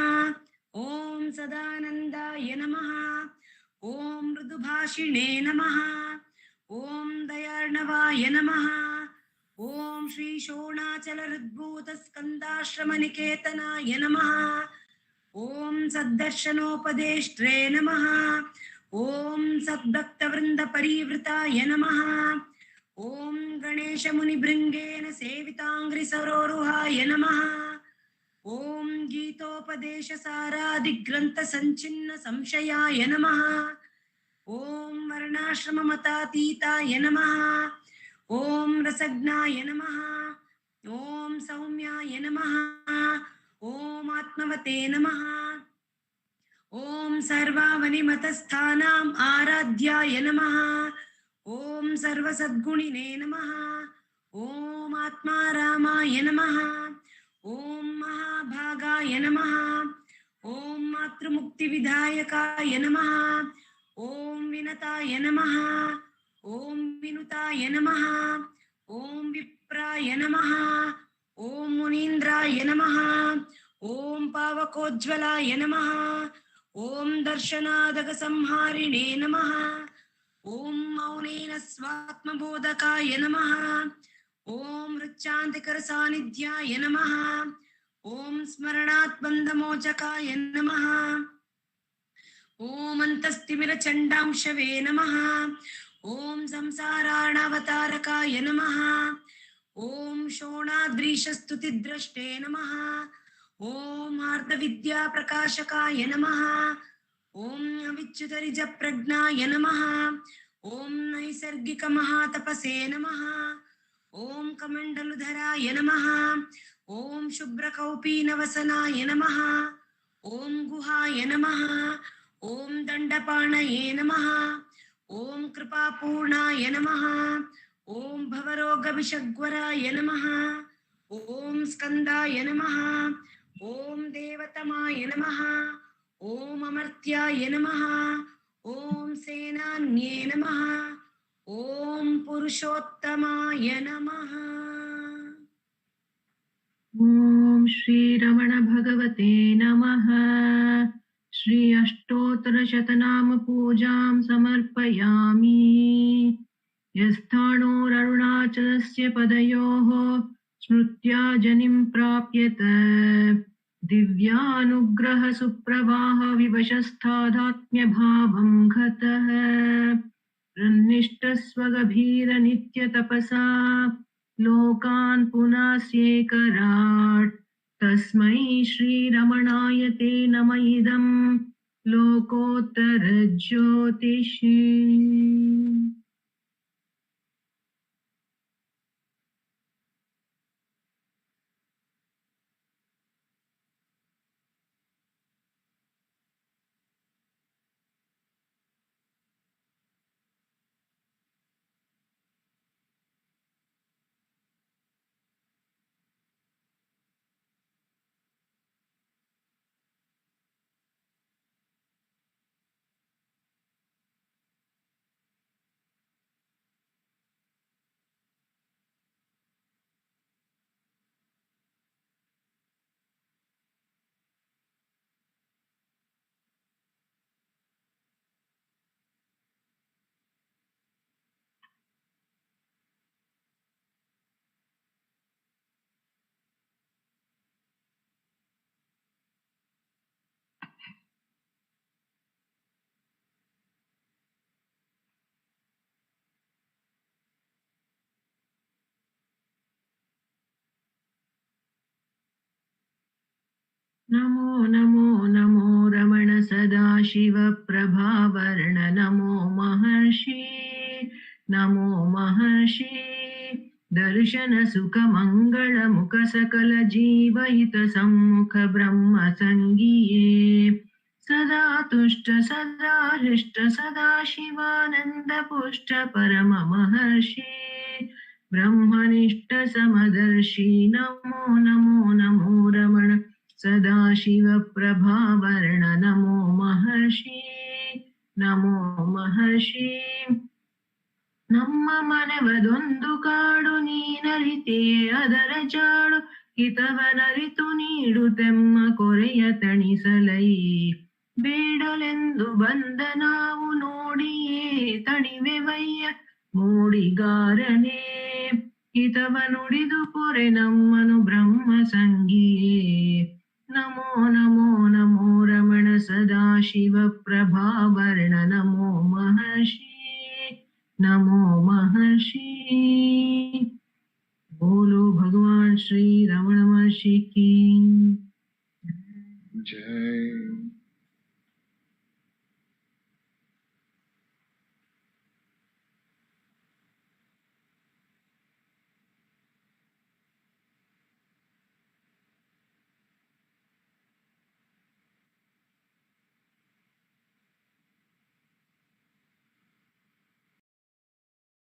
ॐ सदानन्दाय नमः ॐ मृदुभाषिणे नमः ॐ दयार्णवाय नमः ॐ श्रीशोणाचलहृद्भूतस्कन्दाश्रमनिकेतनाय नमः ॐ सद्दर्शनोपदेष्ट्रे नमः ॐ सद्भक्तवृन्दपरिवृताय नमः ॐ गणेशमुनिभृङ्गेन सेविताङ्घ्रिसरोरुहाय नमः ॐ गीतोपदेशसारादिग्रन्थसञ्चिन्न संशयाय नमः ॐ वर्णाश्रममतातीताय नमः ॐ रसज्ञाय नमः ॐ सौम्याय नमः ॐ आत्मवते नमः ॐ सर्वावनिमतस्थानाम् आराध्याय नमः ॐ सर्वसद्गुणिने नमः ॐ आत्मारामाय नमः ॐ महाभागाय नमः ॐ मातृमुक्तिविधायकाय नमः ॐ विनताय नमः ॐ विनुताय नमः ॐ विप्राय नमः ॐ मुनीन्द्राय नमः ॐ पावकोज्ज्वलाय नमः ॐ दर्शनादकसंहारिणे नमः ॐ मौनेन स्वात्मबोधकाय नमः ॐ ऋच्चान्तिकरसान्निध्याय नमः ॐ स्मरणात् बन्धमोचकाय नमः ॐ अन्तस्तिमिरचण्डांशवे नमः ॐ संसाराणावतारकाय नमः ॐ शोणाद्रीशस्तुतिद्रष्टे नमः ॐ आर्तविद्याप्रकाशकाय नमः। ॐ अविच्युतरिजप्रज्ञाय नमः। ॐ नैसर्गिकमहातपसे नमः। ॐ कमण्डलुधराय नमः। ॐ शुभ्रकौपीनवसनाय नमः। ॐ गुहाय नमः। ॐ दण्डपाणये नमः। ॐ कृपापूर्णाय नमः। ॐ भवरोगविषग्वराय नमः। ॐ स्कन्दाय नमः। ॐ देवतमाय नमः। ॐ अमर्त्याय नमः। ॐ सेनान्ये नमः। ॐ पुरुषोत्तमाय नमः। ॐ श्री रमण भगवते नमः। श्री अष्टोत्तर शतनाम पूजां समर्पयामि। यस्थाणोररुणाचलस्य पदयोः स्मृत्या जनिं प्राप्यत दिव्यानुग्रह सुप्रवाह विवशस्थादात्म्यभावं गतः निष्ठस्वगभीर नित्यतपसा लोकान् पुनास्येकराट् तस्मै श्रीरमणाय ते नम इदं लोकोत्तरज्योतिषी। नमो नमो नमो रमण सदाशिव प्रभावर्ण नमो महर्षि नमो महर्षि दर्शन सुख मंगल मुख सकल जीवहित सम्मुख ब्रह्म संगीये सदा तुष्ट सदा हृष्ट सदा शिवानंद पुष्ट परम महर्षि ब्रह्मनिष्ठ समदर्शी नमो नमो नमो रमण सदाशिव प्रभावर्ण नमो महर्षि नमो महर्षि ನಮ್ಮ ಮನವದೊಂದು ಕಾಡು ನೀನರಿತೆ ಅದರ ಜಾಡು ಹಿತವನರಿತು ನೀಡುತ್ತೆಮ್ಮ ಕೊರೆಯ ತಣಿಸಲೈ ಬೇಡಲೆಂದು ಬಂದ ನಾವು ನೋಡಿಯೇ ತಣಿವೆವಯ್ಯ ಮೂಡಿಗಾರನೇ ಹಿತವ ನುಡಿದು ಪೊರೆ ನಮ್ಮನು ಬ್ರಹ್ಮ ಸಂಗಿಯೇ ನಮೋ ನಮೋ ನಮೋ ರಮಣ ಸದಾಶಿವ ಪ್ರಭಾವರ್ಣ ನಮೋ ಮಹರ್ಷಿ नमो महर्षि। बोलो भगवान श्री रमण महर्षि की जय